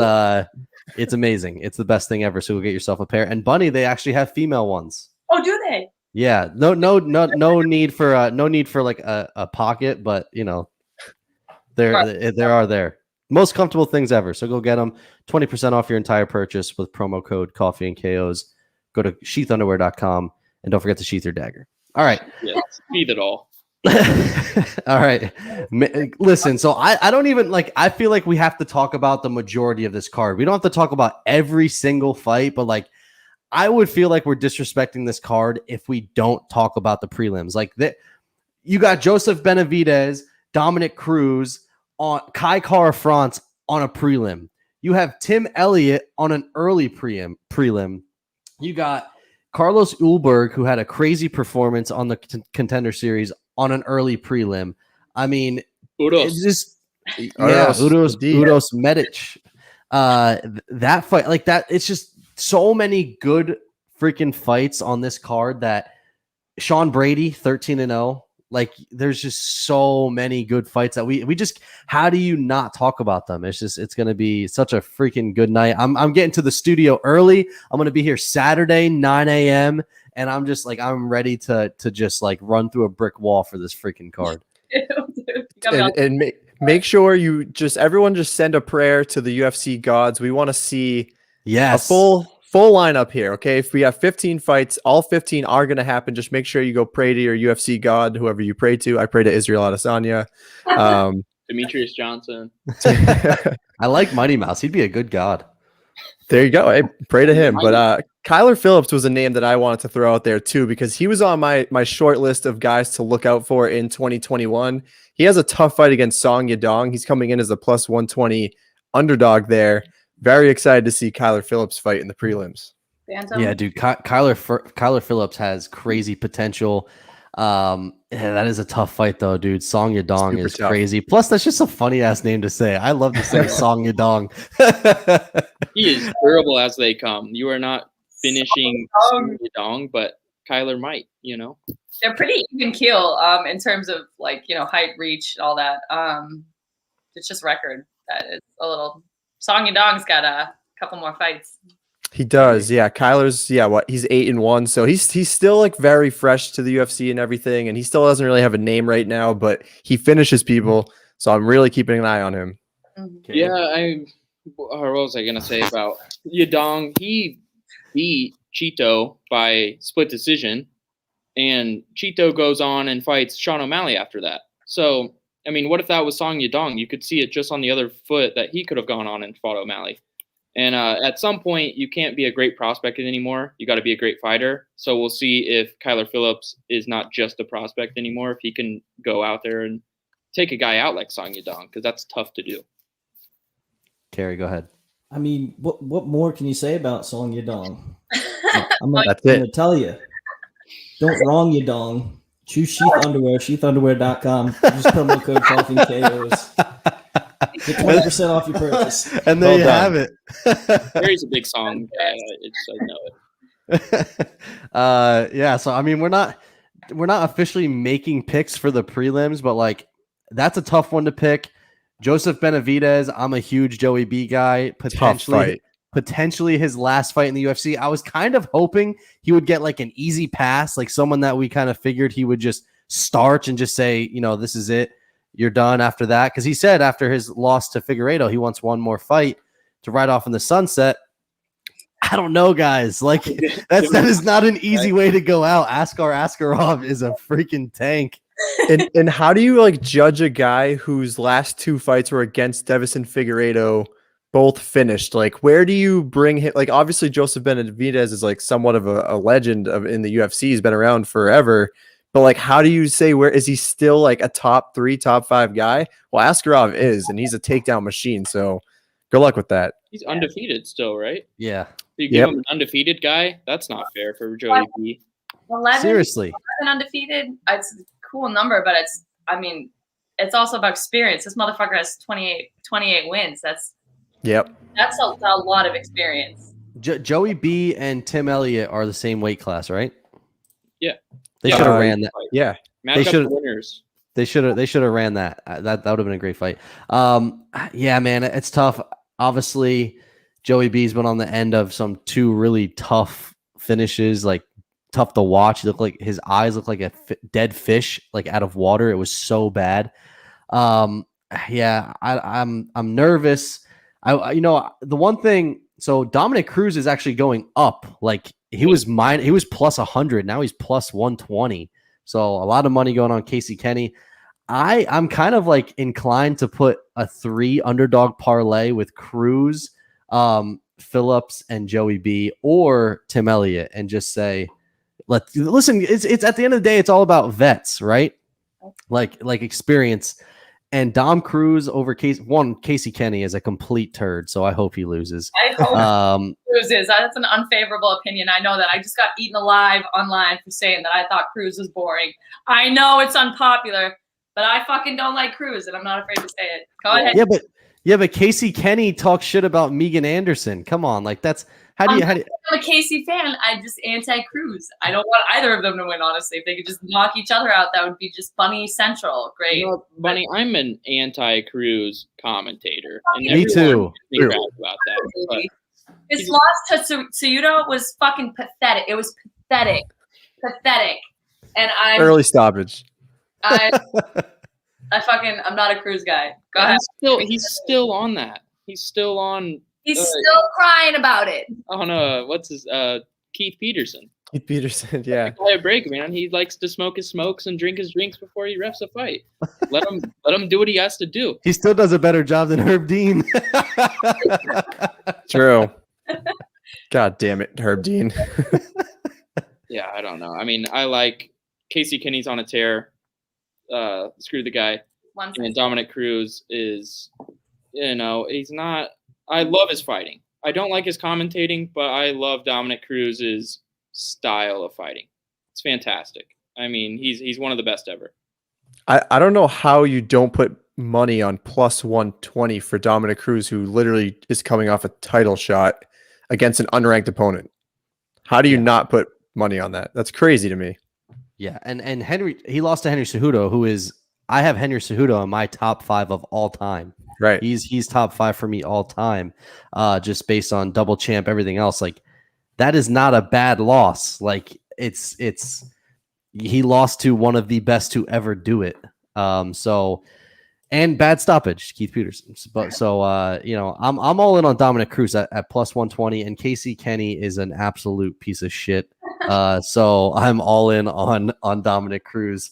it's amazing. It's the best thing ever. So go get yourself a pair. And Bunny, they actually have female ones. Oh, do they? Yeah. No need for like a pocket, but they are there. Most comfortable things ever. So go get them. 20% off your entire purchase with promo code coffee and KOs. Go to sheathunderwear.com. And don't forget to sheath your dagger. All right. Yeah, sheath it all. All right. Listen, so I don't even I feel like we have to talk about the majority of this card. We don't have to talk about every single fight, but I would feel like we're disrespecting this card if we don't talk about the prelims. You got Joseph Benavidez, Dominic Cruz, on Kai Kara France on a prelim. You have Tim Elliott on an early prelim. You got Carlos Ulberg, who had a crazy performance on the Contender Series on an early prelim. I mean, Udos Medic. That fight, like that, it's just so many good freaking fights on this card that Sean Brady, 13-0. There's just so many good fights that we just, how do you not talk about them? It's going to be such a freaking good night. I'm getting to the studio early. I'm going to be here Saturday, 9 a.m. And I'm just I'm ready to just run through a brick wall for this freaking card. and make sure everyone just send a prayer to the UFC gods. We want to see a full lineup here. Okay. If we have 15 fights, all 15 are going to happen. Just make sure you go pray to your UFC god, whoever you pray to. I pray to Israel Adesanya. Demetrius Johnson. I like Mighty Mouse. He'd be a good god. There you go. Hey, pray to him. But Kyler Phillips was a name that I wanted to throw out there too, because he was on my short list of guys to look out for in 2021. He has a tough fight against Song Yadong. He's coming in as a plus 120 underdog there. Very excited to see Kyler Phillips fight in the prelims. Phantom? Yeah, dude. Kyler Phillips has crazy potential. That is a tough fight, though, dude. Song Yadong is tough. Crazy. Plus, that's just a funny ass name to say. I love to say Song Yadong. He is durable as they come. You are not finishing Song Yadong, but Kyler might. They're pretty even keel in terms of height, reach, all that. It's just record that is a little. Song Yadong's got a couple more fights. He does, yeah. Kyler's, he's 8-1, so he's still very fresh to the UFC and everything, and he still doesn't really have a name right now, but he finishes people, so I'm really keeping an eye on him. Okay. Yeah, what was I gonna say about Yadong? He beat Chito by split decision, and Chito goes on and fights Sean O'Malley after that. So, what if that was Song Yadong? You could see it just on the other foot that he could have gone on and fought O'Malley. And at some point, you can't be a great prospect anymore. You got to be a great fighter. So we'll see if Kyler Phillips is not just a prospect anymore, if he can go out there and take a guy out like Song Yadong, because that's tough to do. Carrie, go ahead. What more can you say about Song Yadong? I'm going That's to tell you. Don't wrong Yadong. Choose Sheath Underwear, sheathunderwear.com. Use promo code coffee and KOs. Get 20% off your purchase. And there you have it. There's a big song. I know it. Yeah, so we're not officially making picks for the prelims, but that's a tough one to pick. Joseph Benavidez, I'm a huge Joey B guy. Potentially his last fight in the UFC. I was kind of hoping he would get an easy pass, someone that we kind of figured he would just starch and just say, this is it. you're done after that. Because he said after his loss to Figueiredo, he wants one more fight to ride off in the sunset. I don't know, guys. Like that is not an easy way to go out. Askar Askarov is a freaking tank. And how do you like judge a guy whose last 2 fights were against Deiveson Figueiredo, both finished? Like, where do you bring him? Like, obviously Joseph Benavidez is like somewhat of a legend in the UFC. He's been around forever. But like, how do you say, where is he still like a top 3, top 5 guy? Well, Askarov is, and he's a takedown machine. So good luck with that. He's undefeated still, right? Yeah. You give him an undefeated guy? That's not fair for Joey B. 11, Seriously. 11 undefeated. It's a cool number, but it's also about experience. This motherfucker has 28 wins. That's a lot of experience. Joey B and Tim Elliott are the same weight class, right? Yeah. They should have ran that. Yeah. They should winners. They should have ran that. That would have been a great fight. Yeah, man, it's tough. Obviously, Joey B's been on the end of some 2 really tough finishes, like tough to watch. His eyes look like a dead fish, like out of water. It was so bad. Yeah, I'm nervous. The one thing. So Dominic Cruz is actually going up. Like he was plus 100. Now he's plus 120. So a lot of money going on Casey Kenny. I'm kind of like inclined to put a 3 underdog parlay with Cruz, Phillips, and Joey B or Tim Elliott, and just say, listen. It's at the end of the day, it's all about vets, right? Like experience. And Dom Cruz over Casey Kenny is a complete turd, so I hope he loses. I hope he loses. That's an unfavorable opinion. I know that. I just got eaten alive online for saying that I thought Cruz was boring. I know it's unpopular, but I fucking don't like Cruz, and I'm not afraid to say it. Go ahead. Yeah, but Casey Kenny talks shit about Megan Anderson. Come on, like that's how do you? I'm a Casey fan. I'm just anti-Cruz. I don't want either of them to win. Honestly, if they could just knock each other out, that would be just Bunny Central. Great, Bunny. I'm an anti-Cruz commentator. And me too. About that. But his loss to Cejudo was fucking pathetic. It was pathetic. And early stoppage. I'm not a Cruz guy. Go ahead. He's still on that. He's still on. He's still crying about it. On what's his Keith Peterson. Keith Peterson, yeah. Play a break, man. He likes to smoke his smokes and drink his drinks before he refs a fight. Let him do what he has to do. He still does a better job than Herb Dean. True. God damn it, Herb Dean. Yeah, I don't know. I mean, I like Casey Kenny's on a tear. Screw the guy. And Dominic Cruz is, he's not. I love his fighting. I don't like his commentating, but I love Dominic Cruz's style of fighting. It's fantastic. I mean, he's one of the best ever. I don't know how you don't put money on plus 120 for Dominic Cruz, who literally is coming off a title shot against an unranked opponent. How do you not put money on that? That's crazy to me. Yeah, and he lost to Henry Cejudo, I have Henry Cejudo in my top 5 of all time. Right. He's top 5 for me all time, just based on double champ, everything else. Like that is not a bad loss. Like he lost to one of the best to ever do it. And bad stoppage, Keith Peterson. But I'm all in on Dominic Cruz at plus 120, and Casey Kenny is an absolute piece of shit. So I'm all in on Dominic Cruz.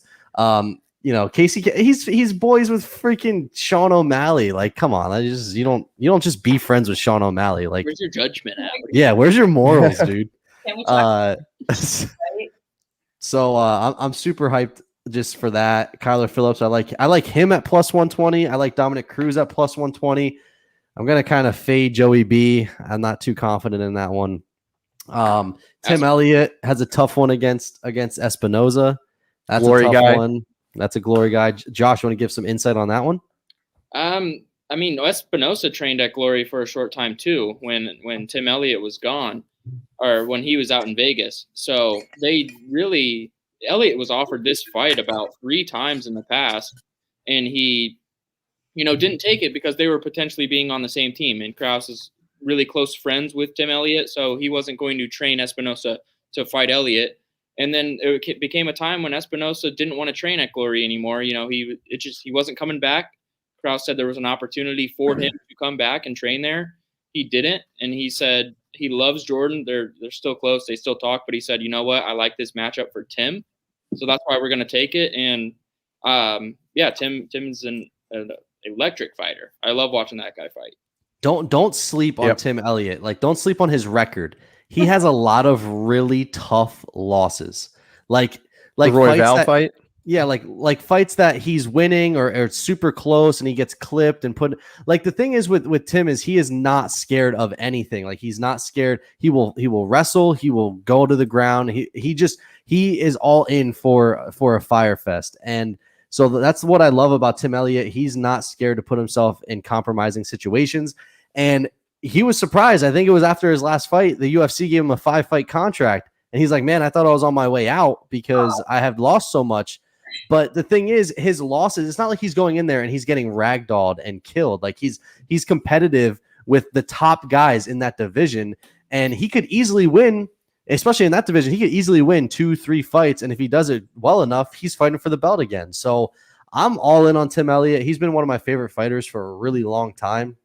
Casey, he's boys with freaking Sean O'Malley. Like, come on, you don't just be friends with Sean O'Malley. Like, where's your judgment at? Yeah, where's your morals, dude? Can we talk So I'm super hyped just for that. Kyler Phillips, I like him at plus 120. I like Dominic Cruz at plus 120. I'm gonna kind of fade Joey B. I'm not too confident in that one. Tim Elliott has a tough one against Espinoza. That's glory a tough guy. one. That's a glory guy. Josh, you want to give some insight on that one? I mean, Espinosa trained at Glory for a short time too, when Tim Elliott was gone, or when he was out in Vegas. So Elliott was offered this fight about 3 times in the past, and he, didn't take it because they were potentially being on the same team. And Krause is really close friends with Tim Elliott, so he wasn't going to train Espinosa to fight Elliott. And then it became a time when Espinosa didn't want to train at Glory anymore. You know, he wasn't coming back. Krause said there was an opportunity for him to come back and train there. He didn't, and he said he loves Jordan. They're still close. They still talk, but he said, you know what? I like this matchup for Tim, so that's why we're going to take it. And Tim's an electric fighter. I love watching that guy fight. Don't sleep on Tim Elliott. Like, don't sleep on his record. He has a lot of really tough losses. Like the Royval fight. Yeah, like fights that he's winning or it's super close and he gets clipped and put. Like, the thing is with Tim is he is not scared of anything. Like, he's not scared. He will wrestle. He will go to the ground. He is all in for a fire fest. And so that's what I love about Tim Elliott. He's not scared to put himself in compromising situations. And he was surprised. I think it was after his last fight, the UFC gave him a 5-fight contract. And he's like, man, I thought I was on my way out because I have lost so much. But the thing is, his losses, it's not like he's going in there and he's getting ragdolled and killed. Like, he's competitive with the top guys in that division. And he could easily win, especially in that division. He could easily win 2-3 fights. And if he does it well enough, he's fighting for the belt again. So I'm all in on Tim Elliott. He's been one of my favorite fighters for a really long time.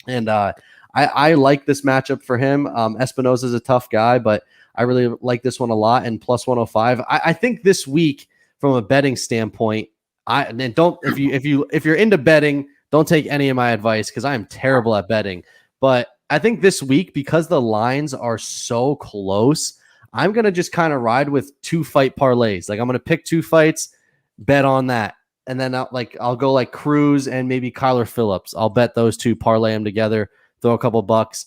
And I like this matchup for him. Espinosa is a tough guy, but I really like this one a lot. And plus 105. I think this week, from a betting standpoint, if you're into betting, don't take any of my advice because I am terrible at betting. But I think this week, because the lines are so close, I'm gonna just kind of ride with 2-fight parlays. Like, I'm gonna pick 2 fights, bet on that, and then I'll go like Cruz and maybe Kyler Phillips. I'll bet those 2, parlay them together, throw a couple bucks,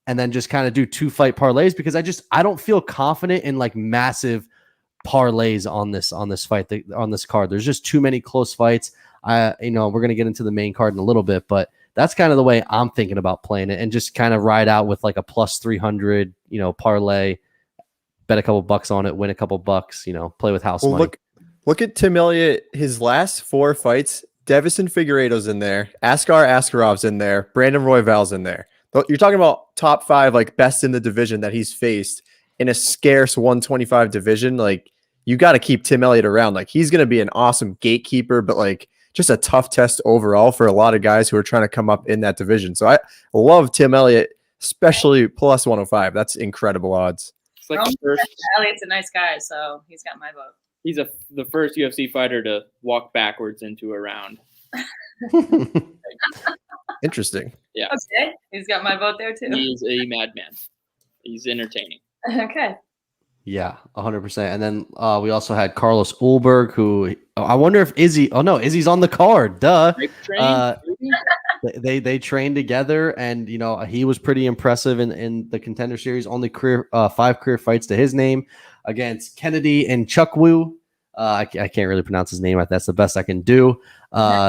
and then just kind of do 2-fight parlays because I don't feel confident in like massive parlays on this fight, on this card. There's just too many close fights. We're going to get into the main card in a little bit, but that's kind of the way I'm thinking about playing it, and just kind of ride out with like a plus 300, parlay, bet a couple bucks on it, win a couple bucks, play with house money. Look at Tim Elliott. His last 4 fights, Deiveson Figueiredo's in there, Askar Askarov's in there, Brandon Royval's in there. You're talking about top 5, like, best in the division that he's faced in a scarce 125 division. Like, you got to keep Tim Elliott around. Like, he's going to be an awesome gatekeeper, but like just a tough test overall for a lot of guys who are trying to come up in that division. So I love Tim Elliott, especially plus 105. That's incredible odds. It's like Elliott's a nice guy, so he's got my vote. He's the first UFC fighter to walk backwards into a round. Interesting. Yeah. Okay. He's got my vote there too. He's a madman. He's entertaining. Okay. Yeah, 100%. And then we also had Carlos Ulberg, who I wonder if Izzy. Oh no, Izzy's on the card. Duh. They trained together, and he was pretty impressive in the Contender Series. Only 5 career fights to his name against Kennedy and Chukwu. I can't really pronounce his name. That's the best I can do.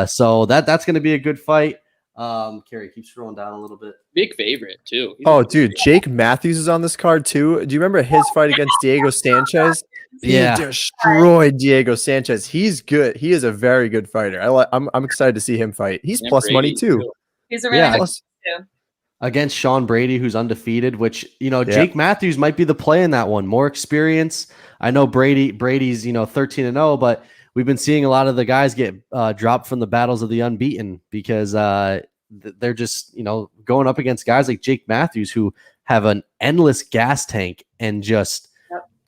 So that's going to be a good fight. Carrie, keep scrolling down a little bit. Big favorite too. Dude, Jake Matthews is on this card too. Do you remember his fight against Diego Sanchez? He destroyed Diego Sanchez. He's good. He is a very good fighter. I'm excited to see him fight. He's plus money too. He's a really nice too. Against Sean Brady, who's undefeated, which Jake Matthews might be the play in that one. More experience. I know Brady's 13-0, but we've been seeing a lot of the guys get dropped from the battles of the unbeaten because they're just, going up against guys like Jake Matthews who have an endless gas tank and just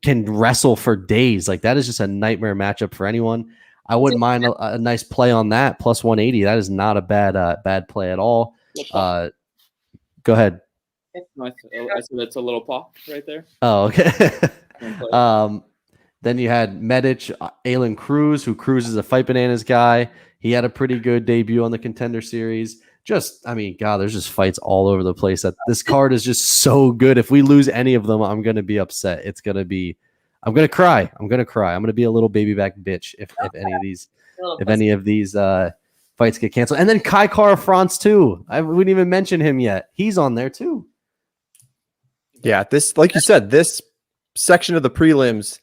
can wrestle for days. Like, that is just a nightmare matchup for anyone. I wouldn't mind a nice play on that. Plus 180. That is not a bad play at all. Go ahead. I said it's a little paw right there. Oh, okay. Then you had Medic, Alan Cruz, who Cruz is a Fight Bananas guy. He had a pretty good debut on the Contender Series. There's just fights all over the place. This card is just so good. If we lose any of them, I'm going to be upset. I'm going to cry. I'm going to be a little baby back bitch if any of these fights get canceled. And then Kai Kara France too. I wouldn't even mention him yet. He's on there too. Yeah, this, like you said, this section of the prelims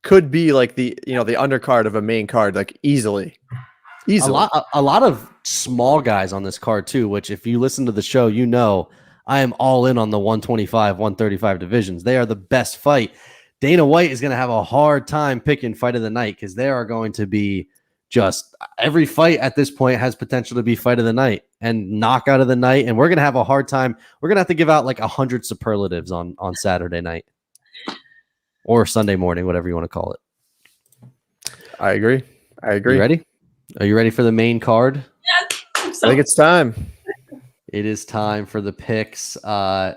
could be like the undercard of a main card, like easily. A lot of small guys on this card too, which if you listen to the show, I am all in on the 125, 135 divisions. They are the best fight. Dana White is going to have a hard time picking fight of the night because there are going to be just every fight at this point has potential to be fight of the night and knockout of the night. And we're going to have a hard time. We're going to have to give out like 100 superlatives on Saturday night or Sunday morning, whatever you want to call it. I agree. You ready? Are you ready for the main card? Yes. I think it's time. It is time for the picks.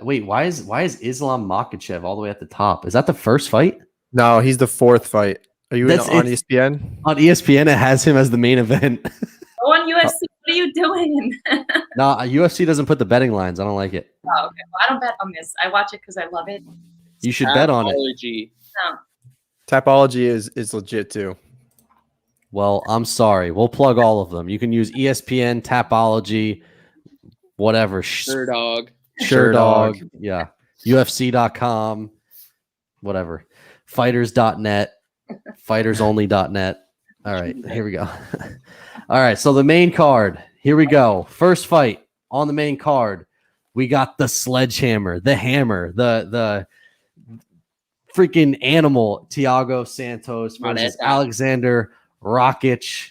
Wait, why is Islam Makhachev all the way at the top? Is that the first fight? No, he's the fourth fight. Are you on ESPN? On ESPN, it has him as the main event. Go on UFC. What are you doing? No, UFC doesn't put the betting lines. I don't like it. Oh, okay. Well, I don't bet on this. I watch it because I love it. You should bet on it. No. Tapology is legit too. Well, I'm sorry. We'll plug all of them. You can use ESPN, Tapology, whatever. Sherdog. Yeah. UFC.com, whatever. Fighters.net, fightersonly.net. All right, here we go. All right, so the main card. Here we go. First fight on the main card. We got the sledgehammer, the hammer, the freaking animal, Thiago Santos versus Aleksandar Rakic.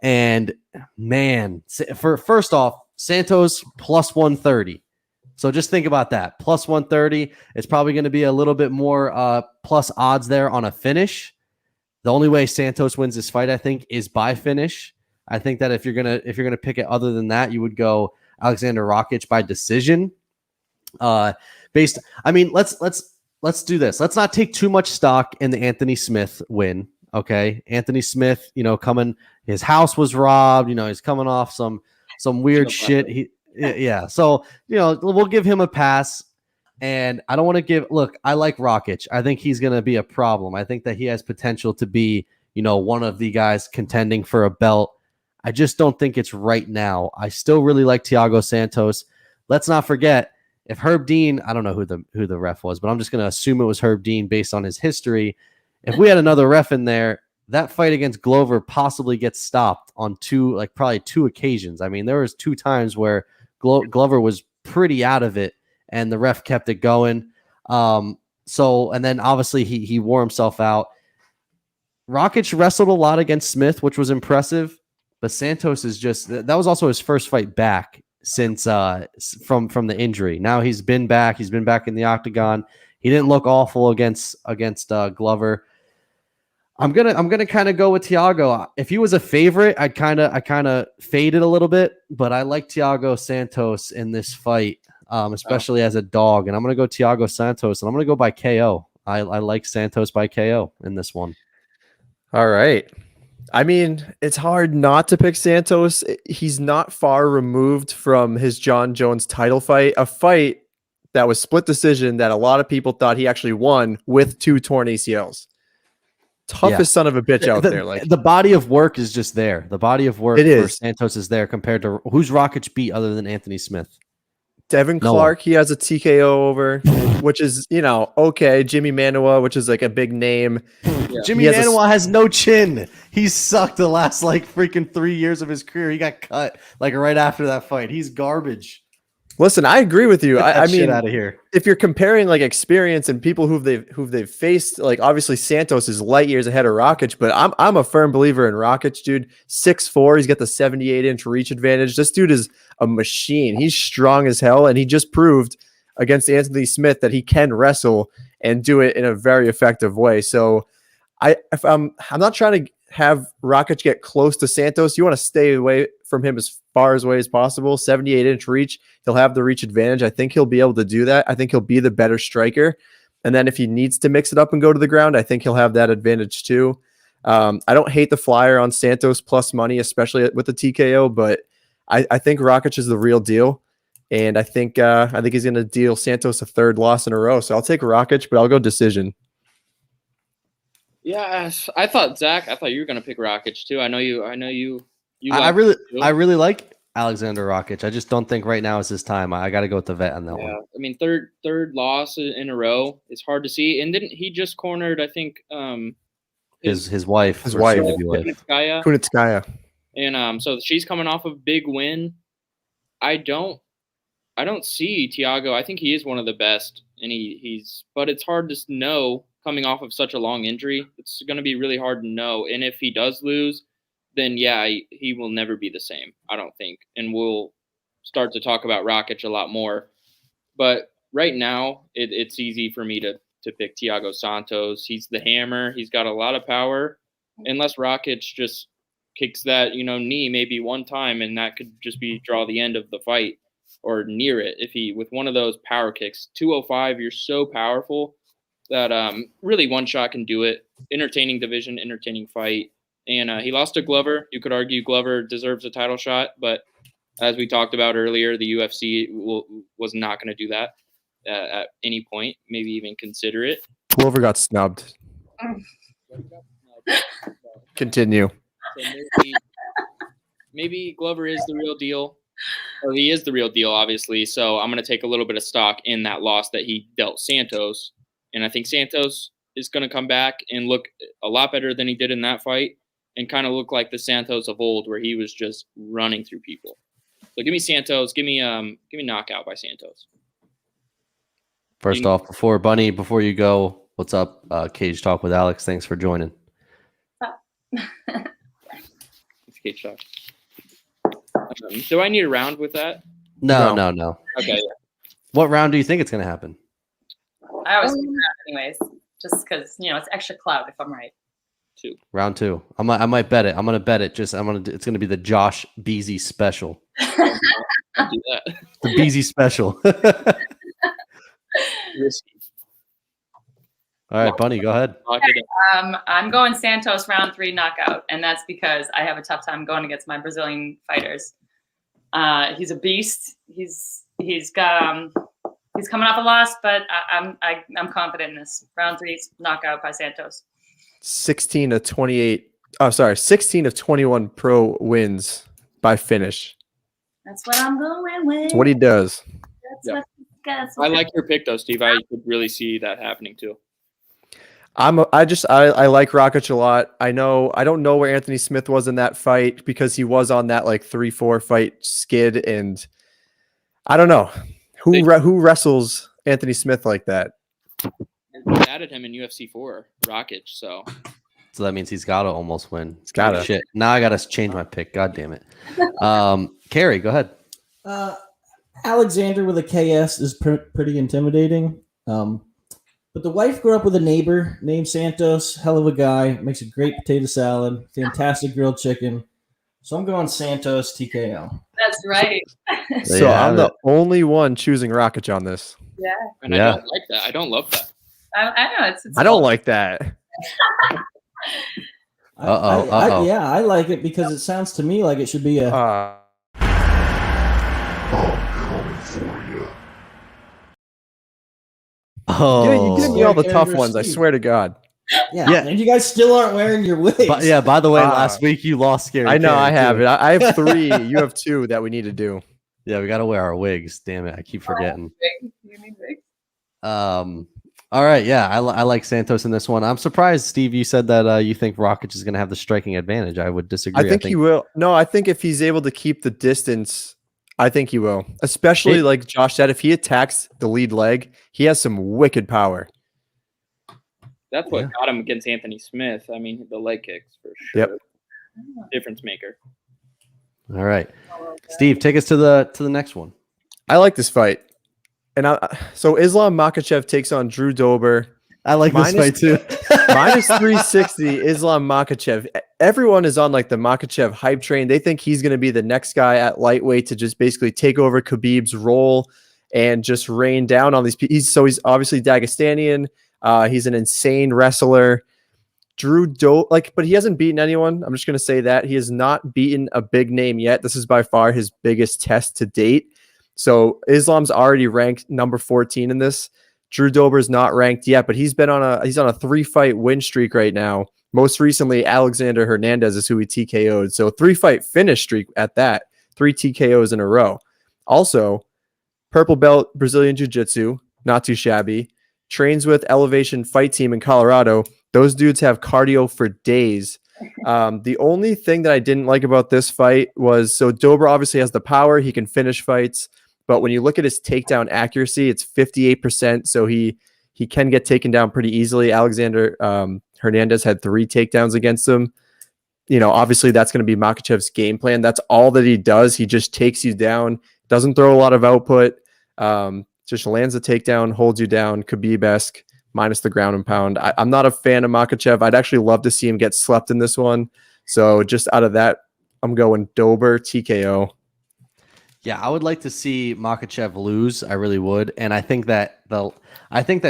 And man, first off, Santos plus 130. So just think about that. Plus 130. It's probably going to be a little bit more plus odds there on a finish. The only way Santos wins this fight, I think, is by finish. I think that if you're gonna pick it other than that, you would go Aleksandar Rakic by decision. Let's do this. Let's not take too much stock in the Anthony Smith win. Okay, Anthony Smith, coming. His house was robbed. He's coming off some weird shit. So we'll give him a pass. And I don't want to I like Rakic. I think he's going to be a problem. I think that he has potential to be, one of the guys contending for a belt. I just don't think it's right now. I still really like Thiago Santos. Let's not forget, if Herb Dean, I don't know who the ref was, but I'm just going to assume it was Herb Dean based on his history. If we had another ref in there, that fight against Glover possibly gets stopped on probably two occasions. I mean, there was 2 times where Glover was pretty out of it, and the ref kept it going. And then obviously he wore himself out. Rakic wrestled a lot against Smith, which was impressive, but Santos that was also his first fight back since from the injury. Now he's been back. He's been back in the octagon. He didn't look awful against Glover. I'm gonna kind of go with Thiago. If he was a favorite, I kind of faded a little bit, but I like Thiago Santos in this fight. Especially as a dog. And I'm going to go Thiago Santos, and I'm going to go by KO. I like Santos by KO in this one. All right. I mean, it's hard not to pick Santos. He's not far removed from his John Jones title fight, a fight that was split decision that a lot of people thought he actually won with 2 torn ACLs. Toughest son of a bitch out there. Like the body of work is just there. The body of work for Santos is there compared to who's Rakic beat other than Anthony Smith. Devin Clark, he has a TKO over, which is, okay. Jimmy Manuwa, which is like a big name. Yeah. Jimmy Manuwa has no chin. He sucked the last freaking 3 years of his career. He got cut right after that fight. He's garbage. Listen, I agree with you. I mean, out of here. If you're comparing experience and people who they've faced, obviously Santos is light years ahead of Rakic, but I'm a firm believer in Rakic, dude. 6'4", he's got the 78-inch reach advantage. This dude is a machine. He's strong as hell, and he just proved against Anthony Smith that he can wrestle and do it in a very effective way. So I'm not trying to have Rakic get close to Santos. You want to stay away from him as far away as possible. 78-inch reach. He'll have the reach advantage. I think he'll be able to do that. I think he'll be the better striker. And then if he needs to mix it up and go to the ground, I think he'll have that advantage too. I don't hate the flyer on Santos plus money, especially with the TKO, but I think Rakic is the real deal. And I think he's going to deal Santos a 3rd loss in a row. So I'll take Rakic, but I'll go decision. Yeah, I thought you were going to pick Rakic too. I know you. I really like Aleksandar Rakic. I just don't think right now is his time. I got to go with the vet on that one. I mean, third loss in a row is hard to see. And didn't he just cornered? I think his wife, Kunitskaya. And so she's coming off a big win. I don't see Thiago. I think he is one of the best, and but it's hard to know coming off of such a long injury. It's going to be really hard to know. And if he does lose, then yeah, he will never be the same, I don't think. And we'll start to talk about Rakic a lot more. But right now, it's easy for me to pick Thiago Santos. He's the hammer. He's got a lot of power. Unless Rakic just kicks that, knee maybe one time, and that could just be draw the end of the fight or near it. If he, with one of those power kicks, 205, you're so powerful that really one shot can do it. Entertaining division, entertaining fight. And he lost to Glover. You could argue Glover deserves a title shot, but as we talked about earlier, the UFC was not going to do that at any point, maybe even consider it. Glover got snubbed. Continue. So maybe Glover is the real deal. Or he is the real deal, obviously. So I'm going to take a little bit of stock in that loss that he dealt Santos. And I think Santos is going to come back and look a lot better than he did in that fight and kind of look like the Santos of old where he was just running through people. So give me Santos. Give me knockout by Santos. First off, before you go, what's up? Cage Talk with Alex. Thanks for joining. It's Cage Talk. Do I need a round with that? No. Okay. Yeah. What round do you think it's going to happen? I always pick round anyways, just because it's extra clout if I'm right. Round 2. I might bet it. I'm going to bet it. It's going to be the Josh Beasy special. I'll do that. The Beasy special. All right, Bunny, go ahead. I'm going Santos round 3 knockout, and that's because I have a tough time going against my Brazilian fighters. He's a beast. He's coming off a loss, but I'm confident in this. Round 3 knockout by Santos. 16 of 21 pro wins by finish. That's what I'm going with. That's what he does. I like your pick though, Steve. I could really see that happening too. I like Rakic a lot. I don't know where Anthony Smith was in that fight because he was on that 3-4 fight skid, and I don't know who wrestles Anthony Smith like that. They added him in UFC 4, Rakic. So that means he's got to almost win. He's got to. Shit. Now I got to change my pick. God damn it. Carrie, go ahead. Alexander with a KS is pretty intimidating. But the wife grew up with a neighbor named Santos. Hell of a guy. Makes a great potato salad. Fantastic grilled chicken. So I'm going Santos TKO. That's right. So I'm the only one choosing Rakic on this. Yeah. And I don't like that. I don't love that. I know. It's I don't like that. I like it because it sounds to me like it should be a... You give me all the tough ones, I swear to God. Yeah. And you guys still aren't wearing your wigs. By the way, last week you lost Scary. I know, I have it. I have 3. You have 2 that we need to do. Yeah, we got to wear our wigs. Damn it, I keep forgetting. You need wigs? All right, yeah, I like Santos in this one. I'm surprised, Steve, you said that you think Rakic is going to have the striking advantage. I would disagree. I think he will. No, I think if he's able to keep the distance, I think he will. Especially like Josh said, if he attacks the lead leg, he has some wicked power. That's what got him against Anthony Smith. I mean, the leg kicks for sure. Yep. Difference maker. All right, Steve, take us to the next one. I like this fight. And so Islam Makhachev takes on Drew Dober. I like this fight too. minus 360 Islam Makhachev. Everyone is on the Makhachev hype train. They think he's going to be the next guy at lightweight to just basically take over Khabib's role and just rain down on these people. He's obviously Dagestanian. He's an insane wrestler. But he hasn't beaten anyone. I'm just going to say that. He has not beaten a big name yet. This is by far his biggest test to date. So Islam's already ranked number 14 in this. Drew Dober's not ranked yet, but he's on a 3-fight win streak right now. Most recently, Alexander Hernandez is who he TKO'd. So 3-fight finish streak at that. 3 TKOs in a row. Also, purple belt Brazilian Jiu-Jitsu, not too shabby. Trains with Elevation Fight Team in Colorado. Those dudes have cardio for days. The only thing that I didn't like about this fight was, so Dober obviously has the power. He can finish fights. But when you look at his takedown accuracy, it's 58%. So he he can get taken down pretty easily. Alexander Hernandez had 3 takedowns against him. You know, obviously that's going to be Makhachev's game plan. That's all that he does. He just takes you down, doesn't throw a lot of output, just lands a takedown, holds you down. Khabib-esque, minus the ground and pound. I'm not a fan of Makhachev. I'd actually love to see him get slept in this one. So just out of that, I'm going Dober, TKO. Yeah, I would like to see Makhachev lose. I really would, and I think that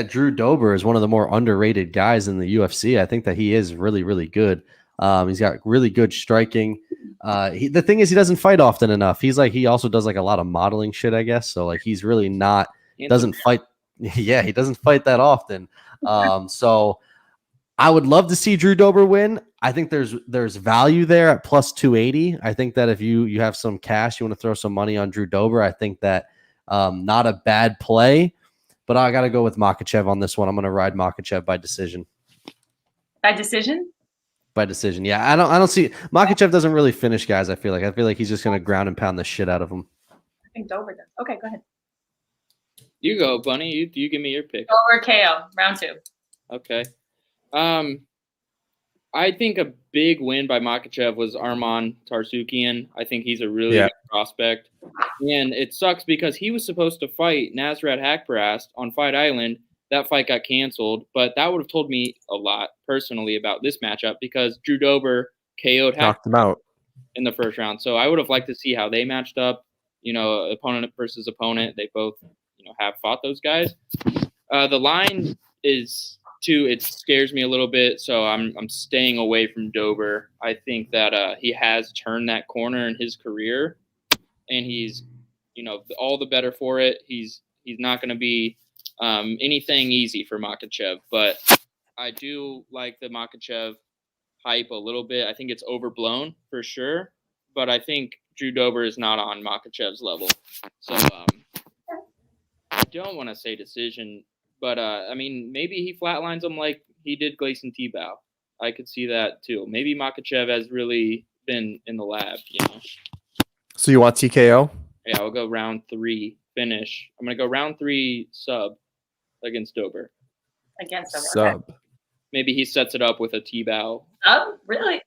Drew Dober is one of the more underrated guys in the UFC. I think that he is really, really good. He's got really good striking. The thing is, he doesn't fight often enough. He also does like a lot of modeling shit, I guess. So like he's really not doesn't fight. Yeah, he doesn't fight that often. So I would love to see Drew Dober win. I think there's value there at plus 280. I think that if you have some cash, you want to throw some money on Drew Dober. I think that not a bad play, but I got to go with Makhachev on this one. I'm going to ride Makhachev by decision. By decision? By decision, yeah. I don't see Makhachev doesn't really finish guys. I feel like he's just going to ground and pound the shit out of them. I think Dober does. Okay, go ahead. You go, Bunny. You give me your pick. Dober KO, round 2. Okay. I think a big win by Makhachev was Arman Tarsukian. I think he's a really good prospect. And it sucks because he was supposed to fight Nasrat Haqparast on Fight Island. That fight got canceled, but that would have told me a lot personally about this matchup because Drew Dober KO'd knocked him out in the first round. So I would have liked to see how they matched up, you know, opponent versus opponent. They both, you know, have fought those guys. The line is it scares me a little bit, so I'm staying away from Dober. I think that he has turned that corner in his career, and he's, you know, all the better for it. He's not going to be anything easy for Makhachev, but I do like the Makhachev hype a little bit. I think it's overblown for sure, but I think Drew Dober is not on Makhachev's level. So I don't want to say decision, but I mean, maybe he flatlines him like he did Gleison Tebow. I could see that too. Maybe Makhachev has really been in the lab, you know. So you want TKO? Yeah, I'll go round 3 finish. I'm going to go round 3 sub against Dober. Against Dober. Sub. Okay. Maybe he sets it up with a T-bow. Oh, really?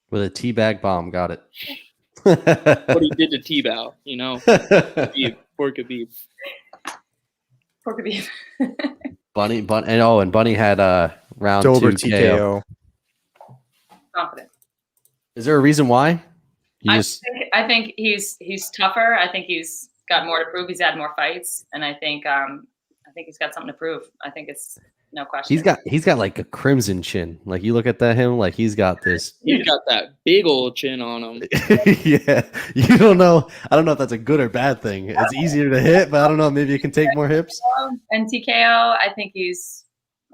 With a teabag bomb, got it. What he did to T-bow, you know. Poor Khabib. Poor Khabib. Bunny, and Bunny had round Dober 2 TKO. Confident. Is there a reason why? I think he's tougher. I think he's got more to prove. He's had more fights, and I think he's got something to prove. I think it's no question. He's got like a crimson chin. Like you look at him, like he's got this. He's got that big old chin on him. Yeah, you don't know. I don't know if that's a good or bad thing. It's easier to hit, but I don't know. Maybe you can take more hips. And TKO, I think he's.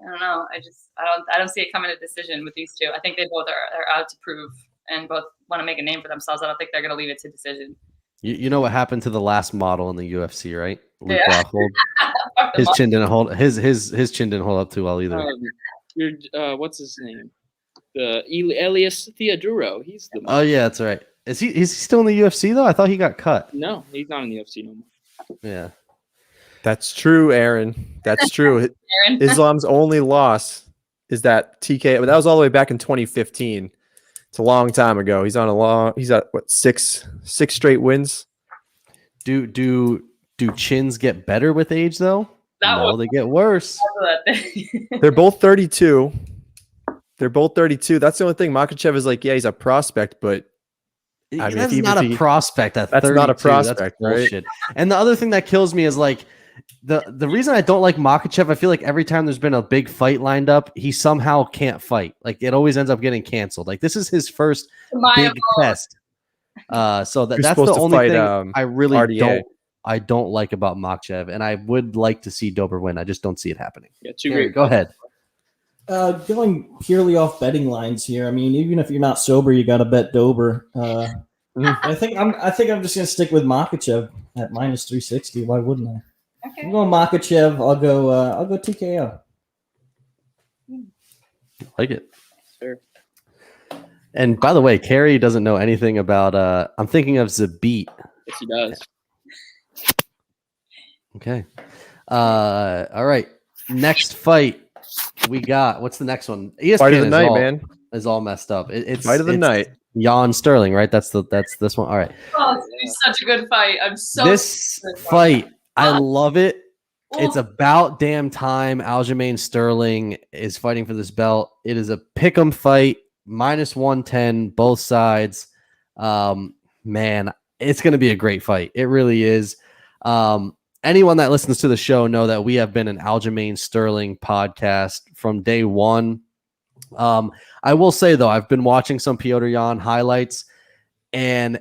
I don't know. I don't see it coming to decision with these two. I think they both are out to prove and both want to make a name for themselves. I don't think they're going to leave it to decision. You know what happened to the last model in the UFC, right? Luke Yeah. Rockhold. His chin didn't hold. His chin didn't hold up too well either. What's his name? The Elias Theodoro. He's the. Oh yeah, that's right. Is he still in the UFC though? I thought he got cut. No, he's not in the UFC no more. Yeah. That's true, Aaron. That's true. Aaron. Islam's only loss is that TKO, but that was all the way back in 2015. It's a long time ago. He's at what, six straight wins. Do chins get better with age though? No, they get worse. They're both 32. That's the only thing. Makhachev is like, yeah, he's a prospect, but I mean, that's not a prospect. That's 32. Not a prospect, that's bullshit. Right? And the other thing that kills me is like the reason I don't like Makhachev. I feel like every time there's been a big fight lined up, he somehow can't fight. Like it always ends up getting canceled. Like this is his first big test. So that's the only thing I really RDA. don't like about Makhachev, and I would like to see Dober win. I just don't see it happening. Yeah, great. Go ahead. Going purely off betting lines here. I mean, even if you're not sober, you got to bet Dober. I think I'm just gonna stick with Makhachev at minus 360. Why wouldn't I? Okay. I'm going Makhachev. I'll go TKO. Like it. Sure. And by the way, Carrie doesn't know anything about. I'm thinking of Zabit. Yes, he does. Okay. All right. Next fight we got. What's the next one? ESPN Fight of the night, man. Is all messed up. It's Fight of the night. Jan Sterling, right? That's this one. All right. Oh, it's such a good fight. I'm so This fight, I love it. It's about damn time Aljamain Sterling is fighting for this belt. It is a pick'em fight, -110, both sides. Man, it's going to be a great fight. It really is. Anyone that listens to the show know that we have been an Aljamain Sterling podcast from day one. I will say, though, I've been watching some Petr Yan highlights, and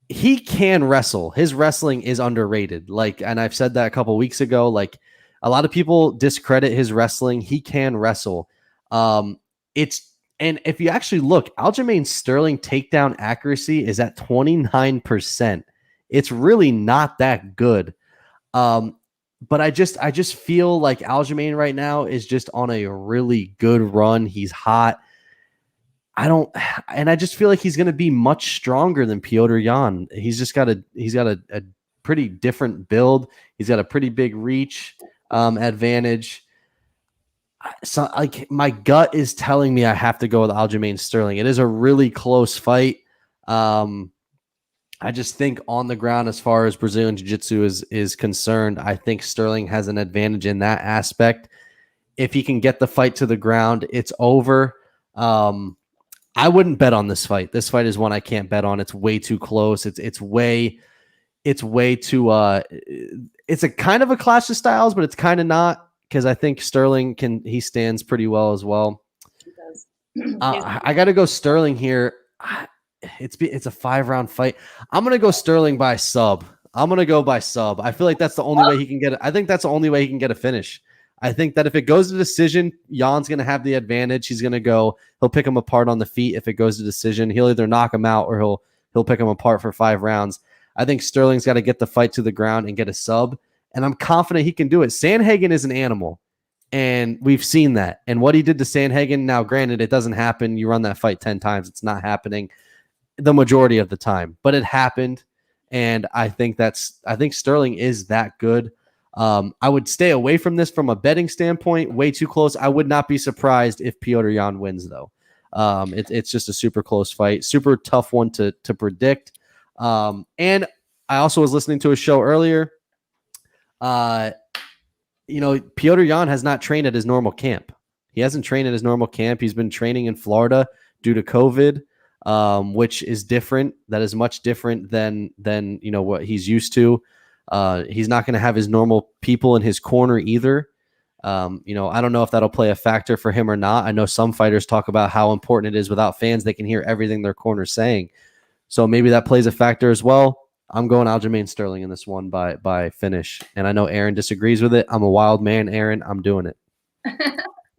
he can wrestle. His wrestling is underrated. And I've said that a couple weeks ago. Like, a lot of people discredit his wrestling. He can wrestle. And if you actually look, Aljamain Sterling takedown accuracy is at 29%. It's really not that good. But I just feel like Aljamain right now is just on a really good run. He's hot. I just feel like he's going to be much stronger than Petr Yan. He's got a pretty different build. He's got a pretty big reach advantage. So my gut is telling me I have to go with Aljamain Sterling. It is a really close fight. I just think on the ground, as far as Brazilian Jiu-Jitsu is concerned, I think Sterling has an advantage in that aspect. If he can get the fight to the ground, it's over. I wouldn't bet on this fight. This fight is one I can't bet on. It's way too close. It's way too. It's a kind of a clash of styles, but it's kind of not, because I think Sterling he stands pretty well as well. He does. I got to go Sterling here. It's a 5-round fight. I'm gonna go Sterling by sub. I feel like that's the only way he can get it. I think that's the only way he can get a finish. I think that if it goes to decision, Jan's gonna have the advantage. He'll pick him apart on the feet. If it goes to decision, he'll either knock him out or he'll pick him apart for 5 rounds. I think Sterling's got to get the fight to the ground and get a sub, and I'm confident he can do it. Sandhagen is an animal, and we've seen that. And what he did to Sandhagen, now granted, it doesn't happen. You run that fight 10 times, it's not happening the majority of the time, but it happened. And I think Sterling is that good. I would stay away from this from a betting standpoint. Way too close. I would not be surprised if Petr Yan wins, though. It's just a super close fight, super tough one to predict. And I also was listening to a show earlier. Petr Yan has not trained at his normal camp. He hasn't trained at his normal camp. He's been training in Florida due to COVID. Which is different. That is much different than what he's used to. He's not going to have his normal people in his corner either. I don't know if that'll play a factor for him or not. I know some fighters talk about how important it is without fans. They can hear everything their corner's saying. So maybe that plays a factor as well. I'm going Aljamain Sterling in this one by finish. And I know Aaron disagrees with it. I'm a wild man, Aaron. I'm doing it.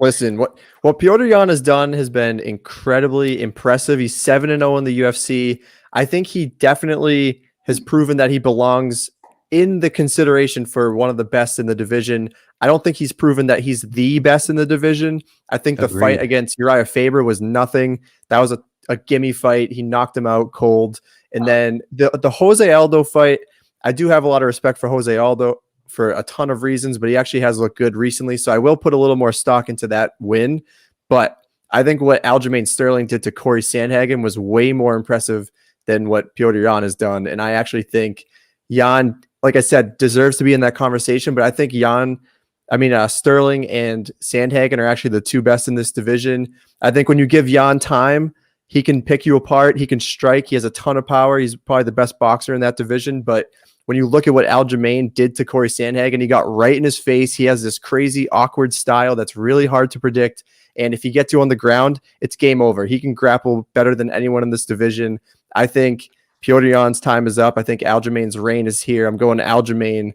Listen, what Petr Yan has done has been incredibly impressive. He's 7-0 in the UFC. I think he definitely has proven that he belongs in the consideration for one of the best in the division. I don't think he's proven that he's the best in the division. I think the fight against Uriah Faber was nothing. That was a gimme fight. He knocked him out cold. And then the Jose Aldo fight, I do have a lot of respect for Jose Aldo for a ton of reasons, but he actually has looked good recently. So I will put a little more stock into that win. But I think what Aljamain Sterling did to Corey Sandhagen was way more impressive than what Petr Yan has done. And I actually think Jan, like I said, deserves to be in that conversation. But I think Sterling and Sandhagen are actually the two best in this division. I think when you give Jan time, he can pick you apart. He can strike. He has a ton of power. He's probably the best boxer in that division. But when you look at what Aljamain did to Corey Sandhagen, he got right in his face. He has this crazy, awkward style that's really hard to predict. And if he gets you on the ground, it's game over. He can grapple better than anyone in this division. I think Petr Yan's time is up. I think Aljamain's reign is here. I'm going Aljamain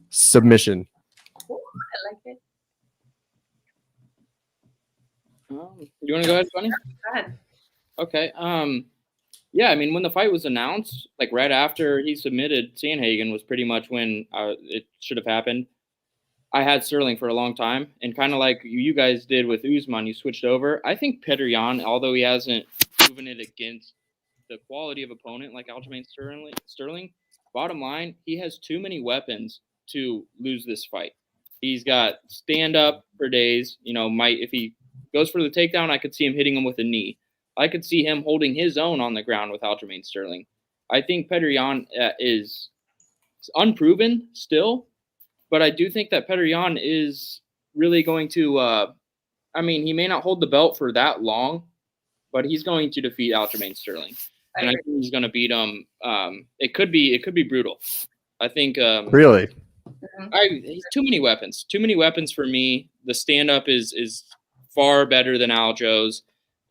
submission. Ooh, I like it. You want to go ahead, Bunny? Go ahead. Okay. Yeah, I mean, when the fight was announced, like right after he submitted Sandhagen was pretty much when it should have happened. I had Sterling for a long time, and kind of like you guys did with Usman, you switched over. I think Petr Yan, although he hasn't proven it against the quality of opponent like Aljamain Sterling, bottom line, he has too many weapons to lose this fight. He's got stand up for days. If he goes for the takedown, I could see him hitting him with a knee. I could see him holding his own on the ground with Aljamain Sterling. I think Petr Yan is unproven still, but I do think that Petr Yan is really going to. He may not hold the belt for that long, but he's going to defeat Aljamain Sterling, and I think he's going to beat him. It could be brutal. I think. Really? He's too many weapons. Too many weapons for me. The stand-up is far better than Aljo's,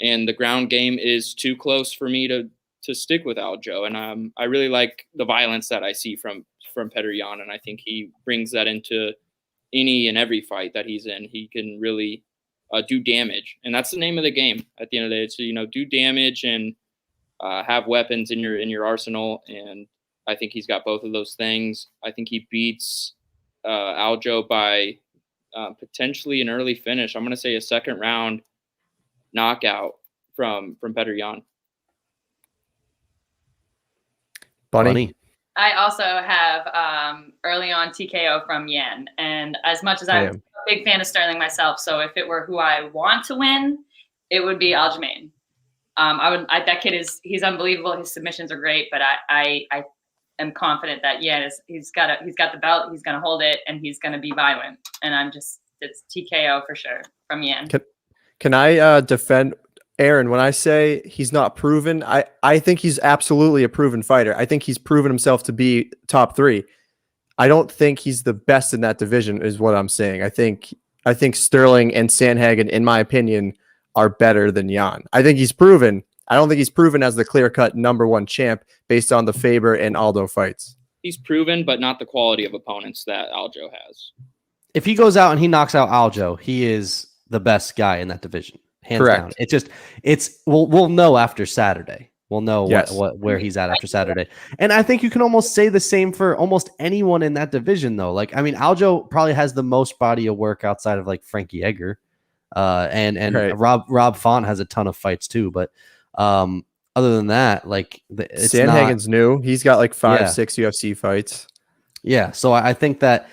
and the ground game is too close for me to stick with Aljo. And I really like the violence that I see from Petr Yan, and I think he brings that into any and every fight that he's in. He can really do damage, and that's the name of the game at the end of the day. So do damage and have weapons in your arsenal, and I think he's got both of those things. I think he beats Aljo by potentially an early finish. I'm going to say a second round knockout from Petr Yan. Bunny. I also have early on TKO from Yan. And as much as I'm a big fan of Sterling myself, so if it were who I want to win, it would be Aljamain. That kid he's unbelievable. His submissions are great, but I am confident that he's got the belt, he's gonna hold it, and he's gonna be violent. And it's TKO for sure from Yan. Can I defend Aaron when I say he's not proven? I think he's absolutely a proven fighter. I think he's proven himself to be top 3. I don't think he's the best in that division, is what I'm saying. I think Sterling and Sandhagen, in my opinion, are better than Yan. I think he's proven. I don't think he's proven as the clear-cut #1 champ based on the Faber and Aldo fights. He's proven, but not the quality of opponents that Aljo has. If he goes out and he knocks out Aljo, he is the best guy in that division, hands down. We'll know after Saturday. We'll know where he's at after Saturday. And I think you can almost say the same for almost anyone in that division, though. Aljo probably has the most body of work outside of Frankie Edgar, and right. Rob Font has a ton of fights too, but. Other than that, it's Sandhagen's new. He's got 5-6 UFC fights. Yeah, so I think that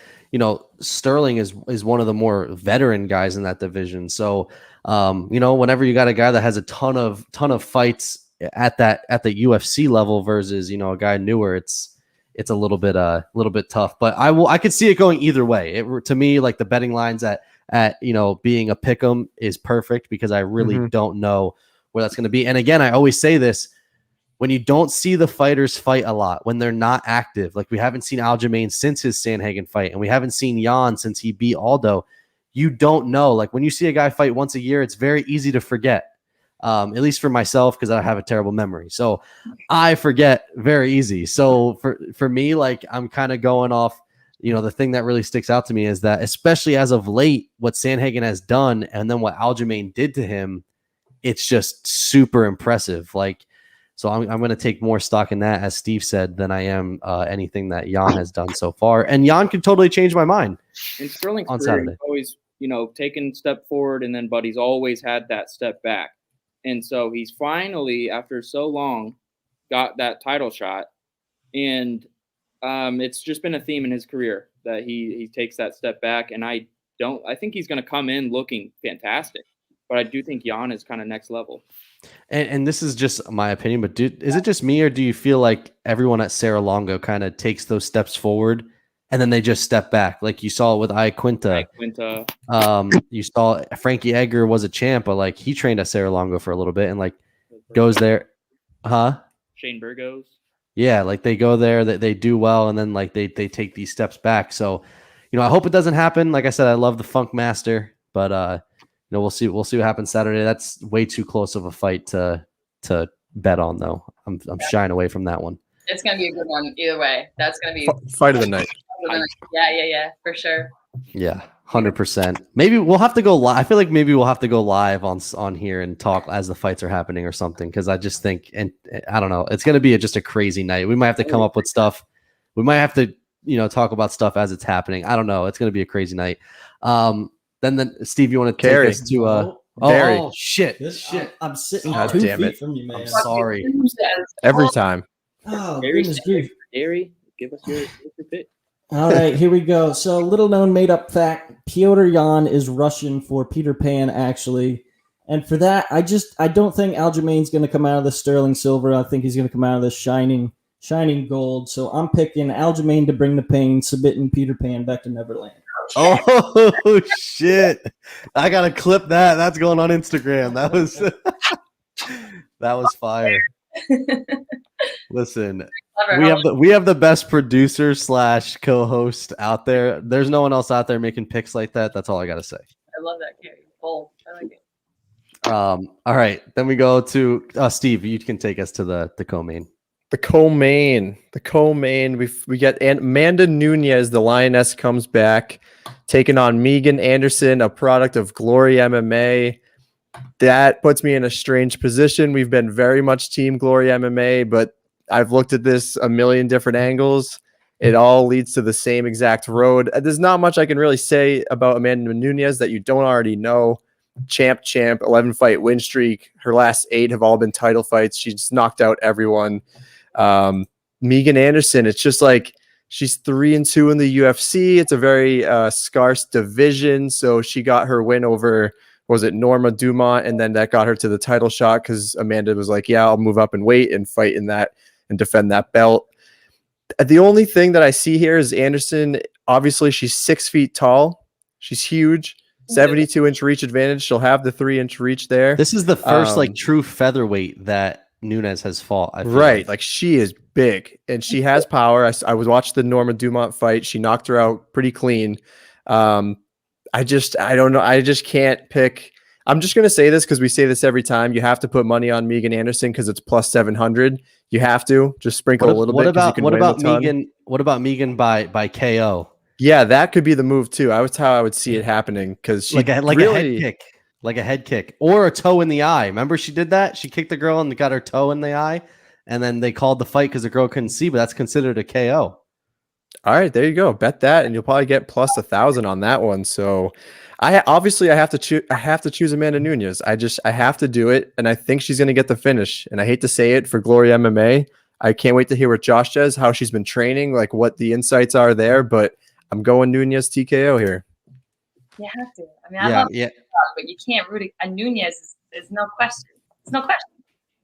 Sterling is one of the more veteran guys in that division. So whenever you got a guy that has a ton of fights at the UFC level versus a guy newer, it's a little bit tough. But I could see it going either way. To me, the betting lines at being a pick'em is perfect because I really don't know where that's going to be. And again, I always say this, when you don't see the fighters fight a lot, when they're not active, we haven't seen Aljamain since his Sandhagen fight, and we haven't seen Yan since he beat Aldo, you don't know. When you see a guy fight once a year, it's very easy to forget, at least for myself, because I have a terrible memory. So I forget very easy. So for me, I'm kind of going off, the thing that really sticks out to me is that, especially as of late, what Sandhagen has done and then what Aljamain did to him, it's just super impressive. So I'm going to take more stock in that, as Steve said, than I am anything that Jan has done so far. And Jan could totally change my mind. And Sterling's on Saturday, always, taken a step forward, and then but he's always had that step back. And so he's finally, after so long, got that title shot. And it's just been a theme in his career that he takes that step back. And I think he's going to come in looking fantastic. But I do think Jan is kind of next level. And this is just my opinion, but is it just me, or do you feel like everyone at Serra-Longo kind of takes those steps forward and then they just step back? Like you saw with Iaquinta. You saw Frankie Edgar was a champ, but he trained at Serra-Longo for a little bit and goes there. Shane Burgos. Yeah, they go there, they do well, and then they take these steps back. So, I hope it doesn't happen. Like I said, I love the Funk Master, but we'll see. We'll see what happens Saturday. That's way too close of a fight to bet on, though. I'm shying away from that one. It's gonna be a good one either way. That's gonna be fight of the night. Yeah, for sure. Yeah, 100%. Maybe we'll have to go live. I feel like maybe we'll have to go live on here and talk as the fights are happening or something. Because I just think, and I don't know, it's gonna be just a crazy night. We might have to come up with stuff. We might have to talk about stuff as it's happening. I don't know. It's gonna be a crazy night. Then Steve, you want to take us to oh shit. This shit. I'm sitting God 2 damn feet it. from you, man. I'm sorry. Every time. Oh, Gary, goodness grief. Gary, give us your pick. All right, here we go. So, little known made up fact: Petr Yan is Russian for Peter Pan, actually. And for that, I don't think Aljamain's going to come out of the sterling silver. I think he's going to come out of the shining gold. So I'm picking Aljamain to bring the pain, submitting Peter Pan back to Neverland. Oh shit! I gotta clip that. That's going on Instagram. That was that was fire. Listen, we have the best producer / co-host out there. There's no one else out there making picks like that. That's all I gotta say. I love that, Gary. Bold. I like it. All right, then we go to Steve. You can take us to the co-main. The co-main. We get Amanda Nunes, the Lioness, comes back, taking on Megan Anderson, a product of Glory MMA. That puts me in a strange position. We've been very much team Glory MMA, but I've looked at this a million different angles. It all leads to the same exact road. There's not much I can really say about Amanda Nunes that you don't already know. Champ, 11-fight win streak. Her last 8 have all been title fights. She's knocked out everyone. Megan Anderson, it's just like she's 3-2 in the UFC. It's a very scarce division. So she got her win over, was it Norma Dumont? And then that got her to the title shot because Amanda was like, yeah, I'll move up and wait and fight in that and defend that belt. The only thing that I see here is Anderson. Obviously, she's 6 feet tall. She's huge. 72-inch reach advantage. She'll have the 3-inch reach there. This is the first true featherweight that Nunes has fought. I feel right. Like she is big and she has power. I was watching the Norma Dumont fight. She knocked her out pretty clean. I don't know. I just can't pick. I'm just going to say this because we say this every time. You have to put money on Megan Anderson because it's plus 700. You have to just sprinkle a little bit. What about Megan? What about Megan by KO? Yeah, that could be the move too. That's how I would see it happening because a head kick or a toe in the eye. Remember she did that? She kicked the girl and got her toe in the eye, and then they called the fight because the girl couldn't see, but that's considered a KO. All right, there you go. Bet that, and you'll probably get plus 1,000 on that one. So, I have to choose Amanda Nunes. I have to do it, and I think she's going to get the finish. And I hate to say it for Glory MMA. I can't wait to hear what Josh says, how she's been training, like what the insights are there. But I'm going Nunes TKO here. You have to. I mean, I love it, but you can't root it. And Nunes is no question. It's no question.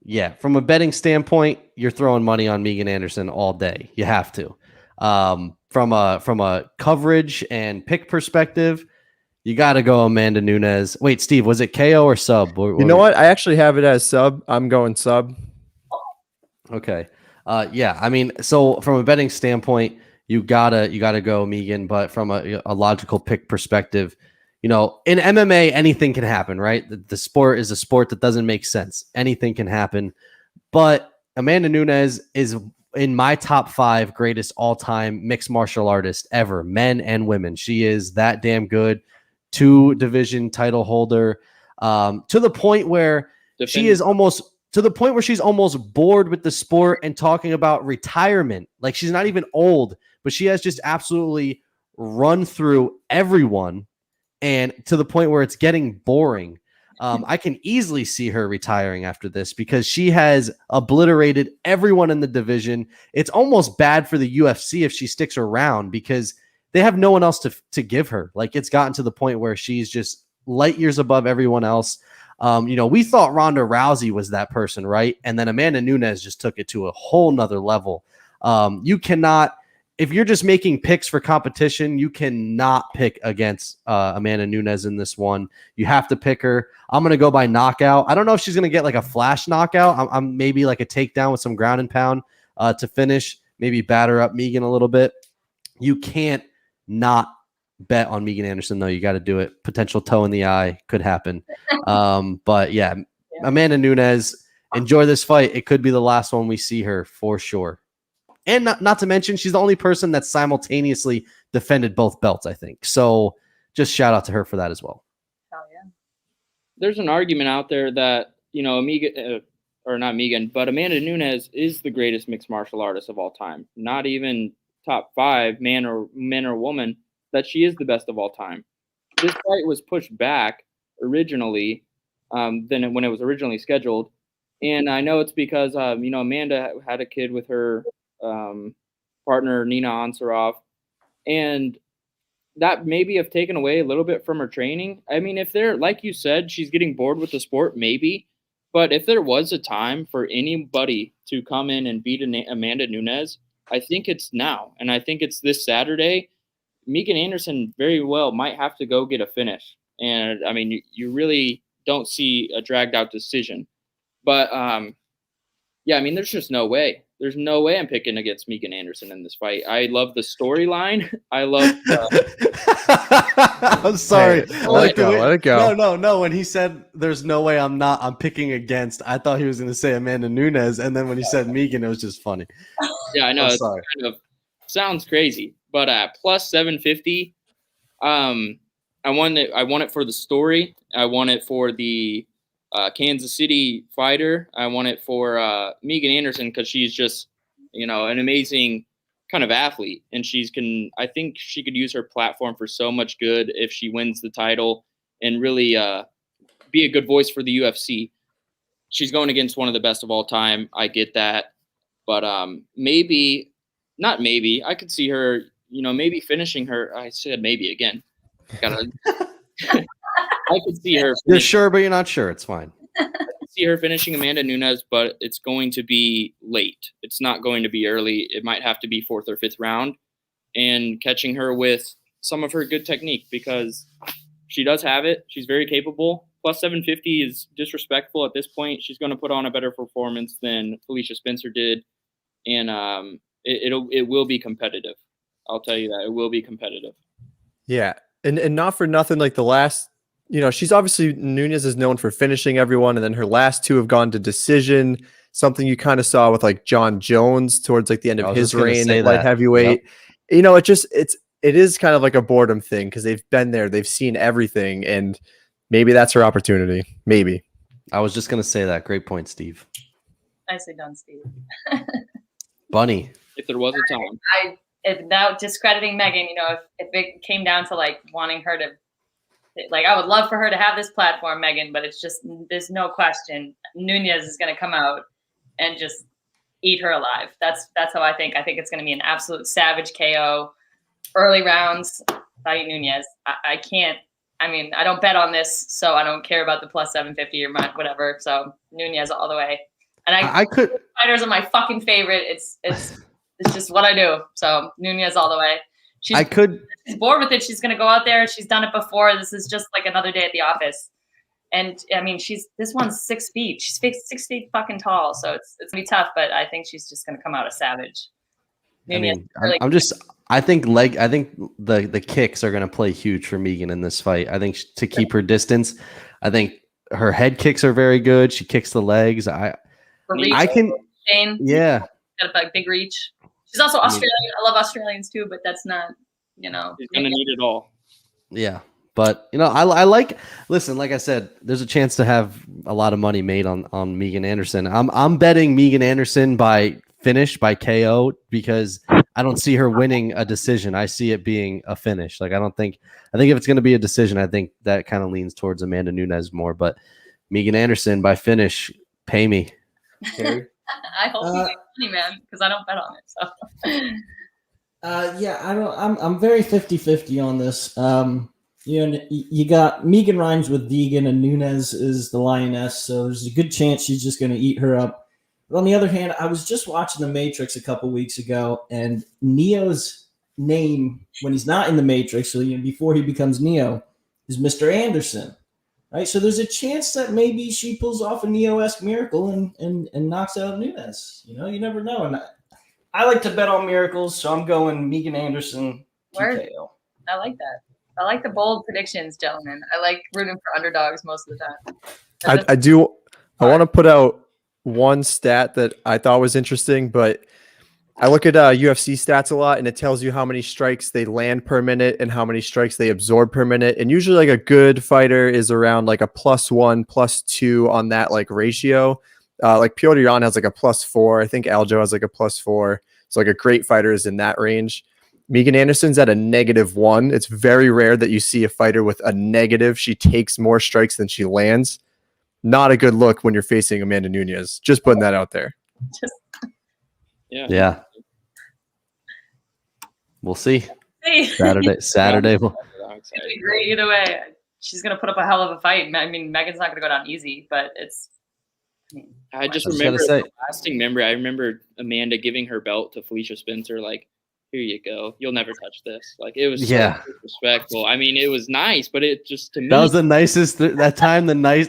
Yeah, from a betting standpoint, you're throwing money on Megan Anderson all day. You have to. From a coverage and pick perspective, you got to go Amanda Nunes. Wait, Steve, was it KO or sub? You know what? I actually have it as sub. I'm going sub. Okay. Yeah. I mean, so from a betting standpoint, you gotta go Megan, but from a logical pick perspective, in MMA, anything can happen, right? The sport is a sport that doesn't make sense. Anything can happen, but Amanda Nunes is in my top 5 greatest all-time mixed martial artists ever, men and women. She is that damn good. 2 division title holder, to the point where she's almost bored with the sport and talking about retirement. Like she's not even old, but she has just absolutely run through everyone, and to the point where it's getting boring. I can easily see her retiring after this because she has obliterated everyone in the division. It's almost bad for the UFC if she sticks around because they have no one else to give her. Like it's gotten to the point where she's just light years above everyone else. We thought Ronda Rousey was that person, right? And then Amanda Nunes just took it to a whole nother level. You cannot, if you're just making picks for competition, you cannot pick against Amanda Nunes in this one. You have to pick her. I'm going to go by knockout. I don't know if she's going to get like a flash knockout. I'm maybe like a takedown with some ground and pound to finish, maybe batter up Megan a little bit. You can't not bet on Megan Anderson, though. You got to do it. Potential toe in the eye could happen. But yeah, Amanda Nunes, enjoy this fight. It could be the last one we see her for sure. And not to mention, she's the only person that simultaneously defended both belts, I think. So just shout out to her for that as well. Oh, yeah. There's an argument out there that, Amanda Nunes is the greatest mixed martial artist of all time. Not even top 5, man or woman, that she is the best of all time. This fight was pushed back originally than when it was originally scheduled. And I know it's because, Amanda had a kid with her partner, Nina Ansaroff. And that maybe have taken away a little bit from her training. I mean, if they're, like you said, she's getting bored with the sport, maybe. But if there was a time for anybody to come in and beat Amanda Nunes, I think it's now. And I think it's this Saturday. Megan Anderson very well might have to go get a finish. And, I mean, you really don't see a dragged-out decision. But, yeah, I mean, there's just no way. There's no way I'm picking against Megan Anderson in this fight. I love the storyline. I love. I'm sorry. Hey, let it go. No. When he said there's no way I'm picking against, I thought he was going to say Amanda Nunes, and then when he said Megan, it was just funny. Yeah, I know. I'm it sorry. kind of sounds crazy, but at plus 750, I want it for the story. I want it for the Kansas City fighter. I want it for Megan Anderson because she's just, an amazing kind of athlete, and I think she could use her platform for so much good if she wins the title and really be a good voice for the UFC. She's going against one of the best of all time. I get that, but I could see her, maybe finishing her. I said maybe again. I could see her. You're sure, but you're not sure. It's fine. I could see her finishing Amanda Nunes, but it's going to be late. It's not going to be early. It might have to be 4th or 5th round, and catching her with some of her good technique because she does have it. She's very capable. Plus 750 is disrespectful at this point. She's going to put on a better performance than Felicia Spencer did, and it will be competitive. I'll tell you that. It will be competitive. Yeah. And not for nothing, like the last, she's obviously, Nunes is known for finishing everyone, and then her last 2 have gone to decision, something you kind of saw with like John Jones towards like the end of his reign at light heavyweight. Yep. It is kind of like a boredom thing because they've been there, they've seen everything, and maybe that's her opportunity. Maybe. I was just going to say that. Great point, Steve. Nicely done, Steve. Bunny. If there was a time. Without discrediting Megan, if it came down to like wanting her to, like, I would love for her to have this platform, Megan, but it's just, there's no question Nunes is going to come out and just eat her alive. That's how I think. I think it's going to be an absolute savage KO. Early rounds, fight Nunes. I don't bet on this, so I don't care about the plus 750 or whatever. So Nunes all the way. And I could. Fighters are my fucking favorite. It's just what I do. So Nunes all the way. She's bored with it. She's going to go out there. She's done it before. This is just like another day at the office. And I mean, this one's 6 feet. She's 6 feet fucking tall. So it's going to be tough, but I think she's just going to come out a savage. Nunes, I think the kicks are going to play huge for Megan in this fight. I think to keep her distance, I think her head kicks are very good. She kicks the legs. Shane, yeah. Got a big reach. She's also Australian. I love Australians too, but that's not, She's gonna need it all. Yeah, but I like. Listen, like I said, there's a chance to have a lot of money made on Megan Anderson. I'm betting Megan Anderson by finish, by KO, because I don't see her winning a decision. I see it being a finish. Like I think if it's gonna be a decision, I think that kind of leans towards Amanda Nunes more. But Megan Anderson by finish, pay me. Okay. I hope you make money, man, because I don't bet on it. So. I'm very 50-50 on this. You got Megan rhymes with vegan, and Nunes is the lioness, so there's a good chance she's just going to eat her up. But on the other hand, I was just watching The Matrix a couple weeks ago, and Neo's name when he's not in the Matrix, so before he becomes Neo, is Mr. Anderson. Right, so there's a chance that maybe she pulls off a Neo-esque miracle and knocks out Nunes. You never know. And I like to bet on miracles, so I'm going Megan Anderson TKO. I like that. I like the bold predictions, gentlemen. I like rooting for underdogs most of the time. I do. I want to put out one stat that I thought was interesting, but I look at UFC stats a lot, and it tells you how many strikes they land per minute and how many strikes they absorb per minute. And usually like a good fighter is around like a +1, +2 on that like ratio. Like Petr Yan has like a +4. I think Aljo has like a +4. So like a great fighter is in that range. Megan Anderson's at a -1. It's very rare that you see a fighter with a negative. She takes more strikes than she lands. Not a good look when you're facing Amanda Nunes. Just putting that out there. Yeah. We'll see. Saturday. I'm It's excited. great either way. She's gonna put up a hell of a fight. I mean, Megan's not gonna go down easy, but it's. I just I was remember gonna say- the lasting memory. I remember Amanda giving her belt to Felicia Spencer, like, "Here you go. You'll never touch this." Like, it was so disrespectful. I mean, it was nice, but it just, to me, That was the nicest. That time, the nice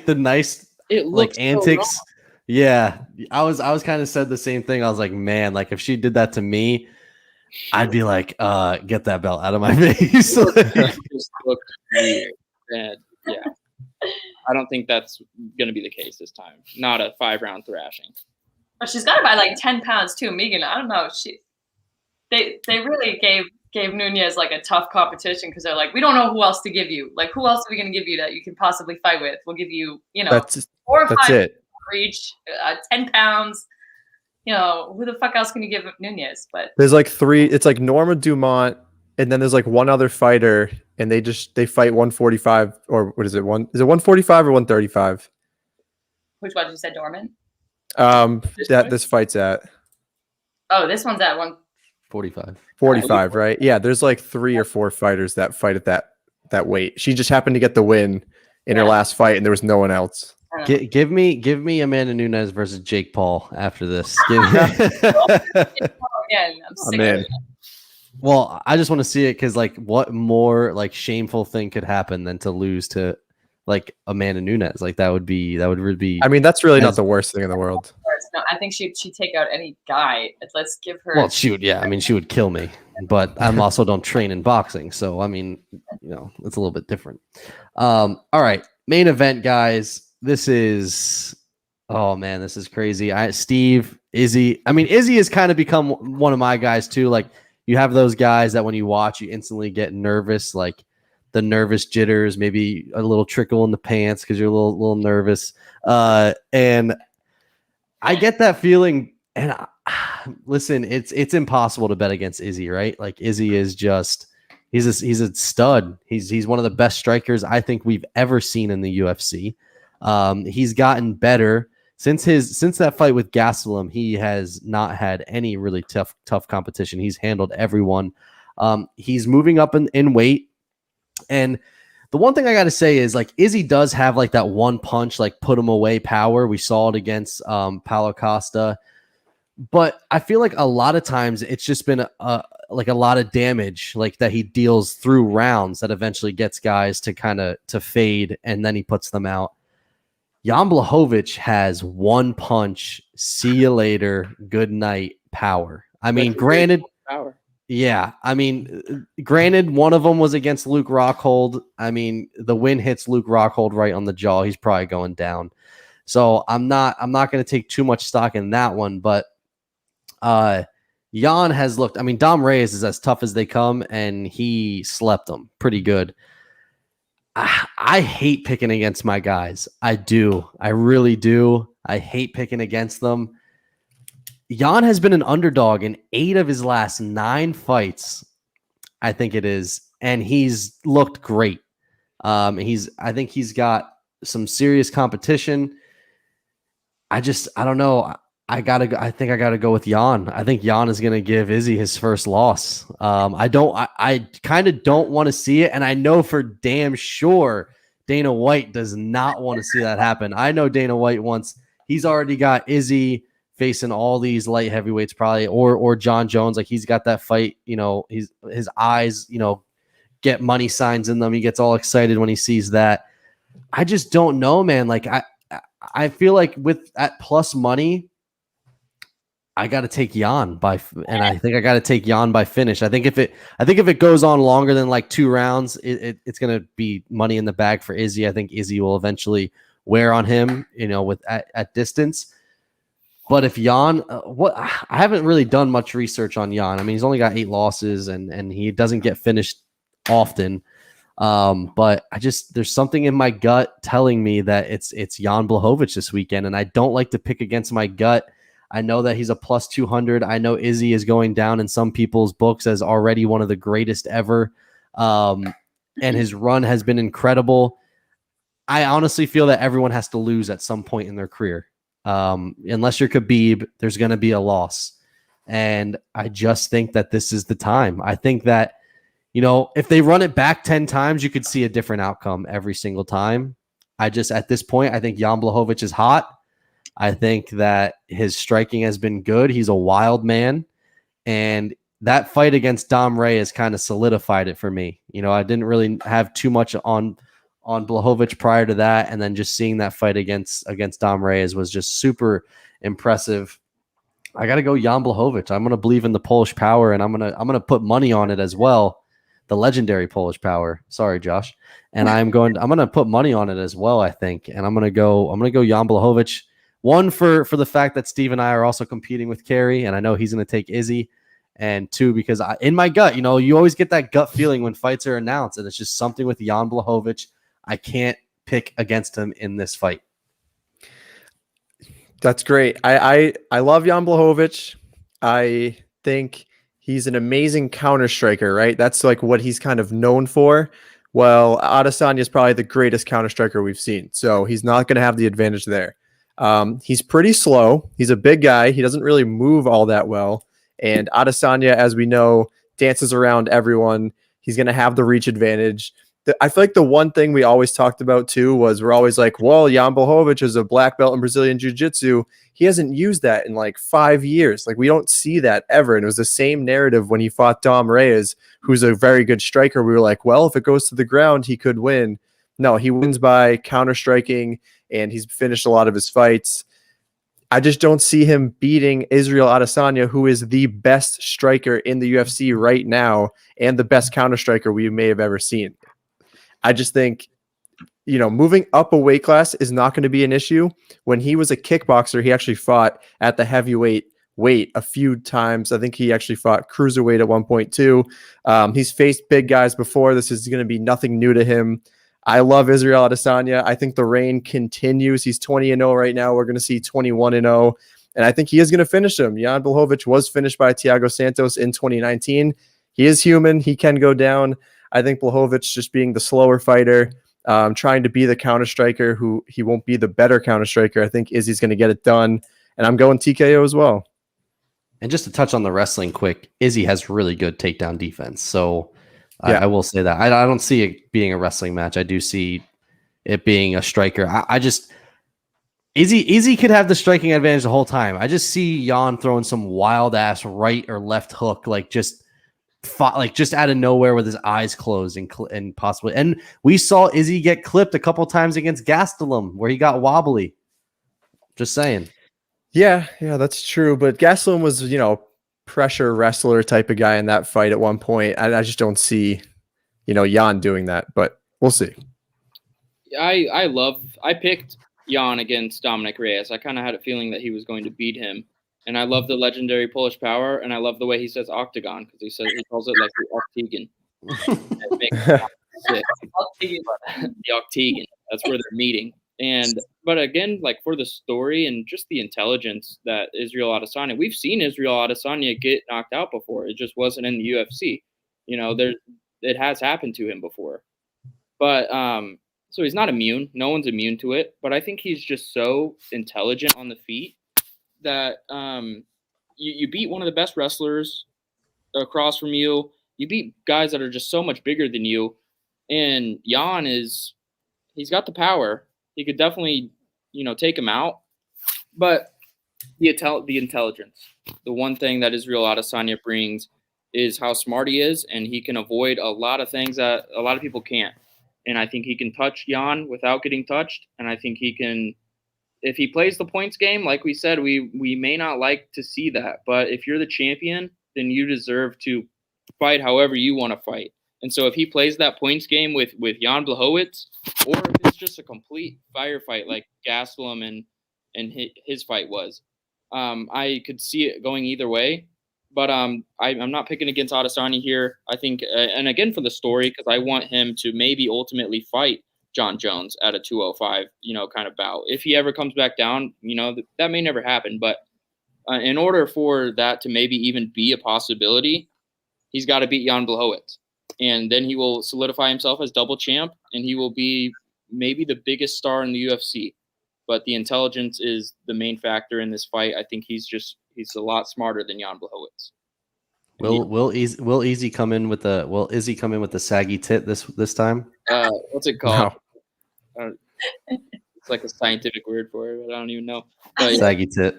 it looked like antics. Yeah, I was kind of said the same thing. I was like, man, like if she did that to me, I'd be like, get that belt out of my face. It just looked weird. And yeah, I don't think that's going to be the case this time. Not a 5-round thrashing. But she's got to buy like 10 pounds too, Megan. I don't know. They really gave Nunes like a tough competition because they're like, we don't know who else to give you. Like, who else are we going to give you that you can possibly fight with? We'll give you, 4 or 5 for each, 10 pounds. Who the fuck else can you give Nunes? But there's like 3. It's like Norma Dumont, and then there's like one other fighter, and they fight 145, or what is it? Is it 145 or 135? Which one? You said Dorman? This fight's at. Oh, this one's at 145. 45, right? Yeah, there's like 3 or 4 fighters that fight at that weight. She just happened to get the win in her last fight, and there was no one else. Give me Amanda Nunes versus Jake Paul after this. Again, I'm sick of it. Well, I just want to see it because, like, what more like shameful thing could happen than to lose to like Amanda Nunes? Like that would really be. I mean, that's really not the worst thing in the world. No, I think she'd take out any guy. Let's give her. Well, she would. Yeah, I mean, she would kill me. But I'm also don't train in boxing, so I mean, it's a little bit different. All right, main event, guys. This is. Oh man, this is crazy. Steve, Izzy. I mean, Izzy has kind of become one of my guys too. Like, you have those guys that when you watch, you instantly get nervous, like the nervous jitters, maybe a little trickle in the pants because you're a little nervous. And I get that feeling. And listen, it's impossible to bet against Izzy, right? Like Izzy is just he's a stud. He's one of the best strikers I think we've ever seen in the UFC. He's gotten better since that fight with Gastelum. He has not had any really tough competition. He's handled everyone. He's moving up in weight. And the one thing I got to say is, like, Izzy does have like that one punch, like put him away power. We saw it against Paulo Costa. But I feel like a lot of times it's just been like a lot of damage, like that he deals through rounds that eventually gets guys to fade, and then he puts them out. Jan Blachowicz has one punch, see you later, good night power. I mean, granted, power. Yeah, I mean, granted, one of them was against Luke Rockhold. I mean, the win hits Luke Rockhold right on the jaw. He's probably going down. So I'm not going to take too much stock in that one, but Jan has looked. I mean, Dom Reyes is as tough as they come, and he slept them pretty good. I hate picking against my guys. I do. I really do. I hate picking against them. Jan has been an underdog in 8 of his last 9 fights, I think it is, and he's looked great. I think he's got some serious competition. I don't know. I think I gotta go with Jan. I think Jan is gonna give Izzy his first loss. I kind of don't want to see it, and I know for damn sure Dana White does not want to see that happen. I know Dana White he's already got Izzy facing all these light heavyweights probably, or John Jones. Like, he's got that fight, his eyes, get money signs in them. He gets all excited when he sees that. I just don't know, man. Like, I feel like at plus money, I got to take Jan and I think I got to take Jan by finish. I think if it goes on longer than like 2 rounds, it's going to be money in the bag for Izzy. I think Izzy will eventually wear on him, at distance. But if Jan, I haven't really done much research on Jan. I mean, he's only got 8 losses and he doesn't get finished often. But there's something in my gut telling me that it's Jan Blachowicz this weekend, and I don't like to pick against my gut. I know that he's a plus 200. I know Izzy is going down in some people's books as already one of the greatest ever. And his run has been incredible. I honestly feel that everyone has to lose at some point in their career. Unless you're Khabib, there's going to be a loss. And I just think that this is the time. I think that if they run it back 10 times, you could see a different outcome every single time. At this point, I think Jan Blachowicz is hot. I think that his striking has been good. He's a wild man. And that fight against Dom Ray has kind of solidified it for me. I didn't really have too much on Blachowicz prior to that. And then just seeing that fight against Dom Ray was just super impressive. I got to go Jan Blachowicz. I'm going to believe in the Polish power, and I'm going to put money on it as well. The legendary Polish power. Sorry, Josh. And I'm going to put money on it as well, I think. And I'm going to go Jan Blachowicz. One, for the fact that Steve and I are also competing with Kerry, and I know he's going to take Izzy. And two, because in my gut, you always get that gut feeling when fights are announced, and it's just something with Jan Blachowicz. I can't pick against him in this fight. That's great. I love Jan Blachowicz. I think he's an amazing counter striker, right? That's like what he's kind of known for. Well, Adesanya is probably the greatest counter striker we've seen, so he's not going to have the advantage there. He's pretty slow. He's a big guy. He doesn't really move all that well. And Adesanya, as we know, dances around everyone. He's going to have the reach advantage. I feel like the one thing we always talked about too was we're always like, well, Jan Blachowicz is a black belt in Brazilian Jiu-Jitsu. He hasn't used that in like 5 years. Like we don't see that ever. And it was the same narrative when he fought Dom Reyes, who's a very good striker. We were like, well, if it goes to the ground, he could win. No, he wins by counter striking, and he's finished a lot of his fights. I just don't see him beating Israel Adesanya, who is the best striker in the UFC right now and the best counter striker we may have ever seen. I just think, moving up a weight class is not going to be an issue. When he was a kickboxer, he actually fought at the heavyweight weight a few times. I think he actually fought cruiserweight at one point too. He's faced big guys before. This is going to be nothing new to him. I love Israel Adesanya. I think the reign continues. He's 20-0 right now. We're going to see 21-0. And I think he is going to finish him. Jan Blachowicz was finished by Thiago Santos in 2019. He is human. He can go down. I think Blachowicz, just being the slower fighter, trying to be the counter striker, who he won't be the better counter striker. I think Izzy's going to get it done. And I'm going TKO as well. And just to touch on the wrestling quick, Izzy has really good takedown defense. So yeah. I will say that. I don't see it being a wrestling match. I do see it being a striker. Izzy could have the striking advantage the whole time. I just see Jan throwing some wild ass right or left hook, just out of nowhere with his eyes closed and possibly. And we saw Izzy get clipped a couple times against Gastelum where he got wobbly. Just saying. Yeah, that's true. But Gastelum was, pressure wrestler type of guy in that fight at one point. I just don't see, Jan doing that, but we'll see. I picked Jan against Dominic Reyes. I kind of had a feeling that he was going to beat him. And I love the legendary Polish power, and I love the way he says octagon, because he calls it like the octagon. The octagon. That's where they're meeting. But again, for the story and just the intelligence that Israel Adesanya, we've seen Israel Adesanya get knocked out before. It just wasn't in the UFC. It has happened to him before. But so he's not immune. No one's immune to it. But I think he's just so intelligent on the feet that you beat one of the best wrestlers across from you. You beat guys that are just so much bigger than you. And Jan he's got the power. He could definitely, take him out. But the intelligence, the one thing that Israel Adesanya brings is how smart he is, and he can avoid a lot of things that a lot of people can't. And I think he can touch Jan without getting touched. And I think he can, if he plays the points game, like we said, we may not like to see that. But if you're the champion, then you deserve to fight however you want to fight. And so if he plays that points game with Jan Blachowicz, or if it's just a complete firefight like Gastelum and his fight was, I could see it going either way. But I'm not picking against Adesanya here. I think, and again for the story, because I want him to maybe ultimately fight John Jones at a 205, kind of bout. If he ever comes back down, that may never happen. But in order for that to maybe even be a possibility, he's got to beat Jan Blachowicz. And then he will solidify himself as double champ, and he will be maybe the biggest star in the UFC. But the intelligence is the main factor in this fight. I think he's a lot smarter than Jan Blachowicz. Will Izzy come in with the saggy tit this time? What's it called? No. It's like a scientific word for it, but I don't even know. But, saggy tit.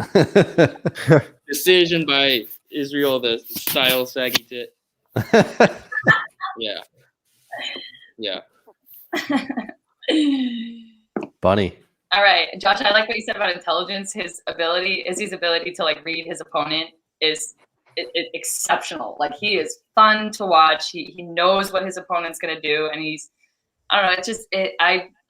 Decision by Israel, the style saggy tit. Yeah. Bunny. All right, Josh, I like what you said about intelligence. Izzy's ability to like read his opponent is exceptional. Like, he is fun to watch. He knows what his opponent's gonna do, and I don't know.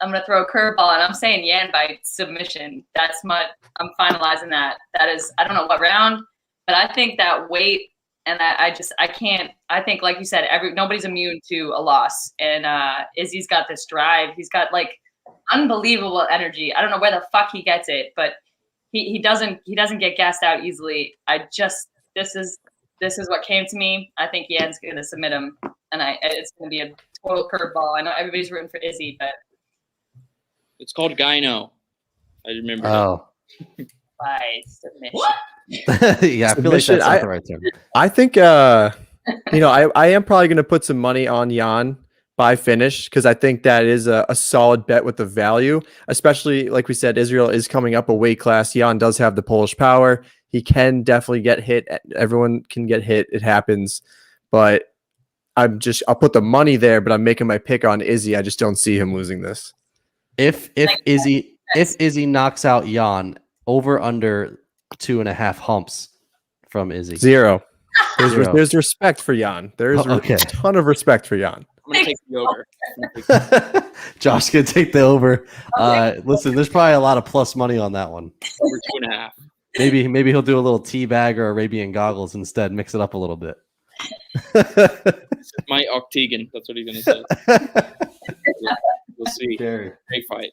I'm gonna throw a curveball, and I'm saying Yan by submission. I'm finalizing that. That is, I don't know what round, but I think that weight, and I can't. I think, like you said, nobody's immune to a loss, and Izzy's got this drive. He's got like unbelievable energy. I don't know where the fuck he gets it, but he doesn't get gassed out easily. This is what came to me. I think Yan's gonna submit him, and it's gonna be a total curveball. I know everybody's rooting for Izzy, but it's called Gane. I remember. Oh. By submission. Yeah, I feel like that's not the right term. I think I am probably going to put some money on Jan by finish, because I think that is a solid bet with the value, especially like we said, Israel is coming up a weight class. Jan does have the Polish power. He can definitely get hit. Everyone can get hit. It happens. But I'll put the money there, but I'm making my pick on Izzy. I just don't see him losing this. If Izzy knocks out Jan, over under 2.5 humps from Izzy. Zero. There's respect for Jan. There's a ton of respect for Jan. I'm gonna take the over. Josh gonna take the over. Listen, there's probably a lot of plus money on that one. Over 2.5. Maybe he'll do a little teabag or Arabian goggles instead. Mix it up a little bit. My Octagon. That's what he's gonna say. We'll see. Great fight.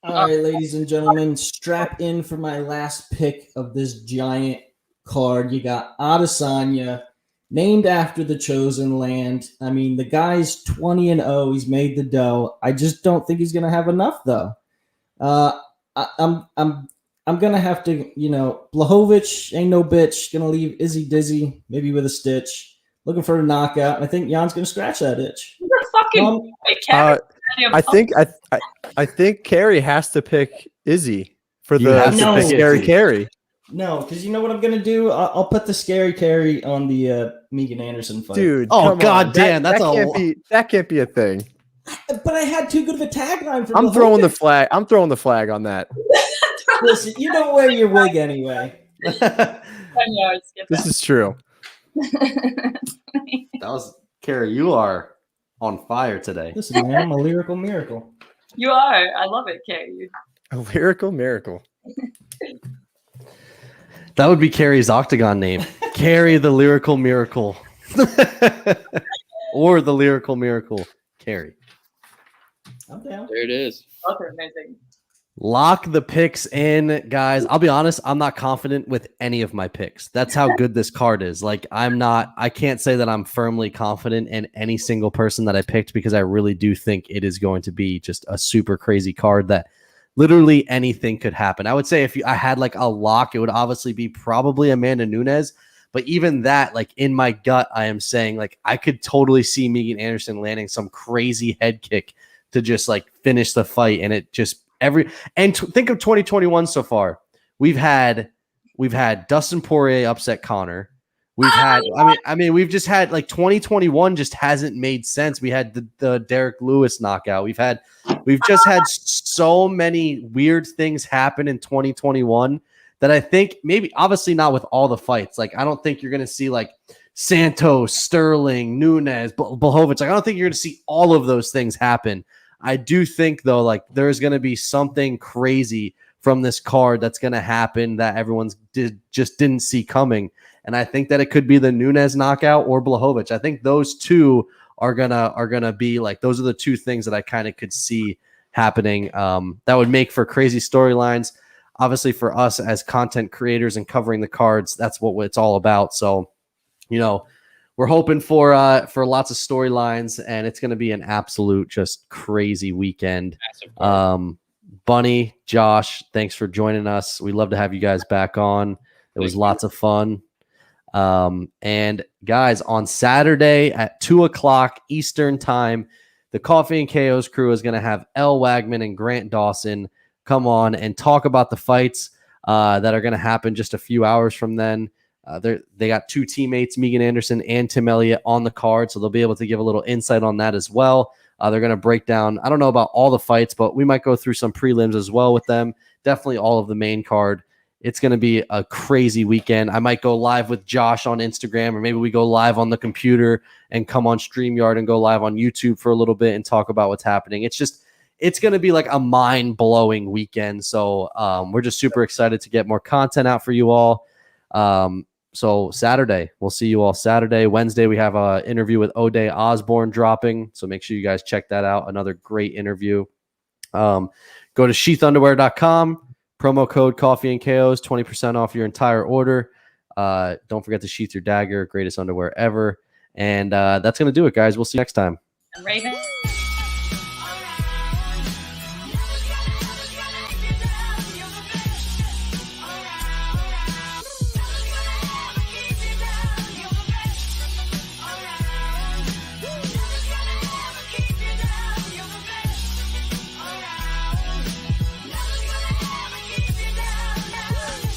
All right, ladies and gentlemen, strap in for my last pick of this giant card. You got Adesanya, named after the chosen land. I mean, the guy's 20-0. He's made the dough. I just don't think he's gonna have enough, though. I'm gonna have to, Blachowicz ain't no bitch. Gonna leave Izzy dizzy, maybe with a stitch. Looking for a knockout. And I think Jan's gonna scratch that itch. You're fucking. I think Carrie has to pick Izzy for the scary Carrie. No, because you know what I'm gonna do? I'll put the scary Carrie on the Megan Anderson fight. Dude, oh god damn, that can't be a thing. But I had too good of a tagline for. I'm throwing the flag. I'm throwing the flag on that. Listen, you don't wear your wig anyway. This is true. That was Carrie. You are on fire today. Listen, man, I'm a lyrical miracle. You are. I love it, Carrie. A lyrical miracle. That would be Carrie's octagon name. Carrie the lyrical miracle. Or the lyrical miracle. Carrie. I'm down. There it is. Okay, amazing. Lock the picks in, guys. I'll be honest, I'm not confident with any of my picks. That's how good this card is. Like, I can't say that I'm firmly confident in any single person that I picked, because I really do think it is going to be just a super crazy card that literally anything could happen. I would say if I had like a lock, it would obviously be probably Amanda Nunes. But even that, like in my gut, I am saying like I could totally see Megan Anderson landing some crazy head kick to just like finish the fight. And it just think of 2021 so far. We've had Dustin Poirier upset Conor. We've had, we've just had like 2021 just hasn't made sense. We had the Derek Lewis knockout. We've just had so many weird things happen in 2021 that I think maybe, obviously not with all the fights. Like, I don't think you're going to see like Santos, Sterling, Nunes, Blachowicz. Like, I don't think you're going to see all of those things happen. I do think though, like there's going to be something crazy from this card that's going to happen that everyone's just didn't see coming. And I think that it could be the Nunes knockout or Blachowicz. I think those two are gonna be like, those are the two things that I kind of could see happening. That would make for crazy storylines. Obviously, for us as content creators and covering the cards, that's what it's all about. So, we're hoping for lots of storylines, and it's going to be an absolute just crazy weekend. Bunny, Josh, thanks for joining us. We'd love to have you guys back on. It was lots of fun. And guys, on Saturday at 2:00 Eastern time, the Coffee and KO's crew is going to have Elle Wagman and Grant Dawson come on and talk about the fights that are going to happen just a few hours from then. They got two teammates, Megan Anderson and Tim Elliott, on the card, so they'll be able to give a little insight on that as well. They're going to break down, I don't know about all the fights, but we might go through some prelims as well with them. Definitely all of the main card. It's going to be a crazy weekend. I might go live with Josh on Instagram, or maybe we go live on the computer and come on StreamYard and go live on YouTube for a little bit and talk about what's happening. It's going to be like a mind-blowing weekend. So we're just super excited to get more content out for you all. So Saturday, we'll see you all Saturday. Wednesday, we have an interview with O'Day Osborne dropping. So make sure you guys check that out. Another great interview. Go to sheathunderwear.com. Promo code Coffee and KOs, 20% off your entire order. Don't forget to sheath your dagger. Greatest underwear ever. And that's going to do it, guys. We'll see you next time. Raven.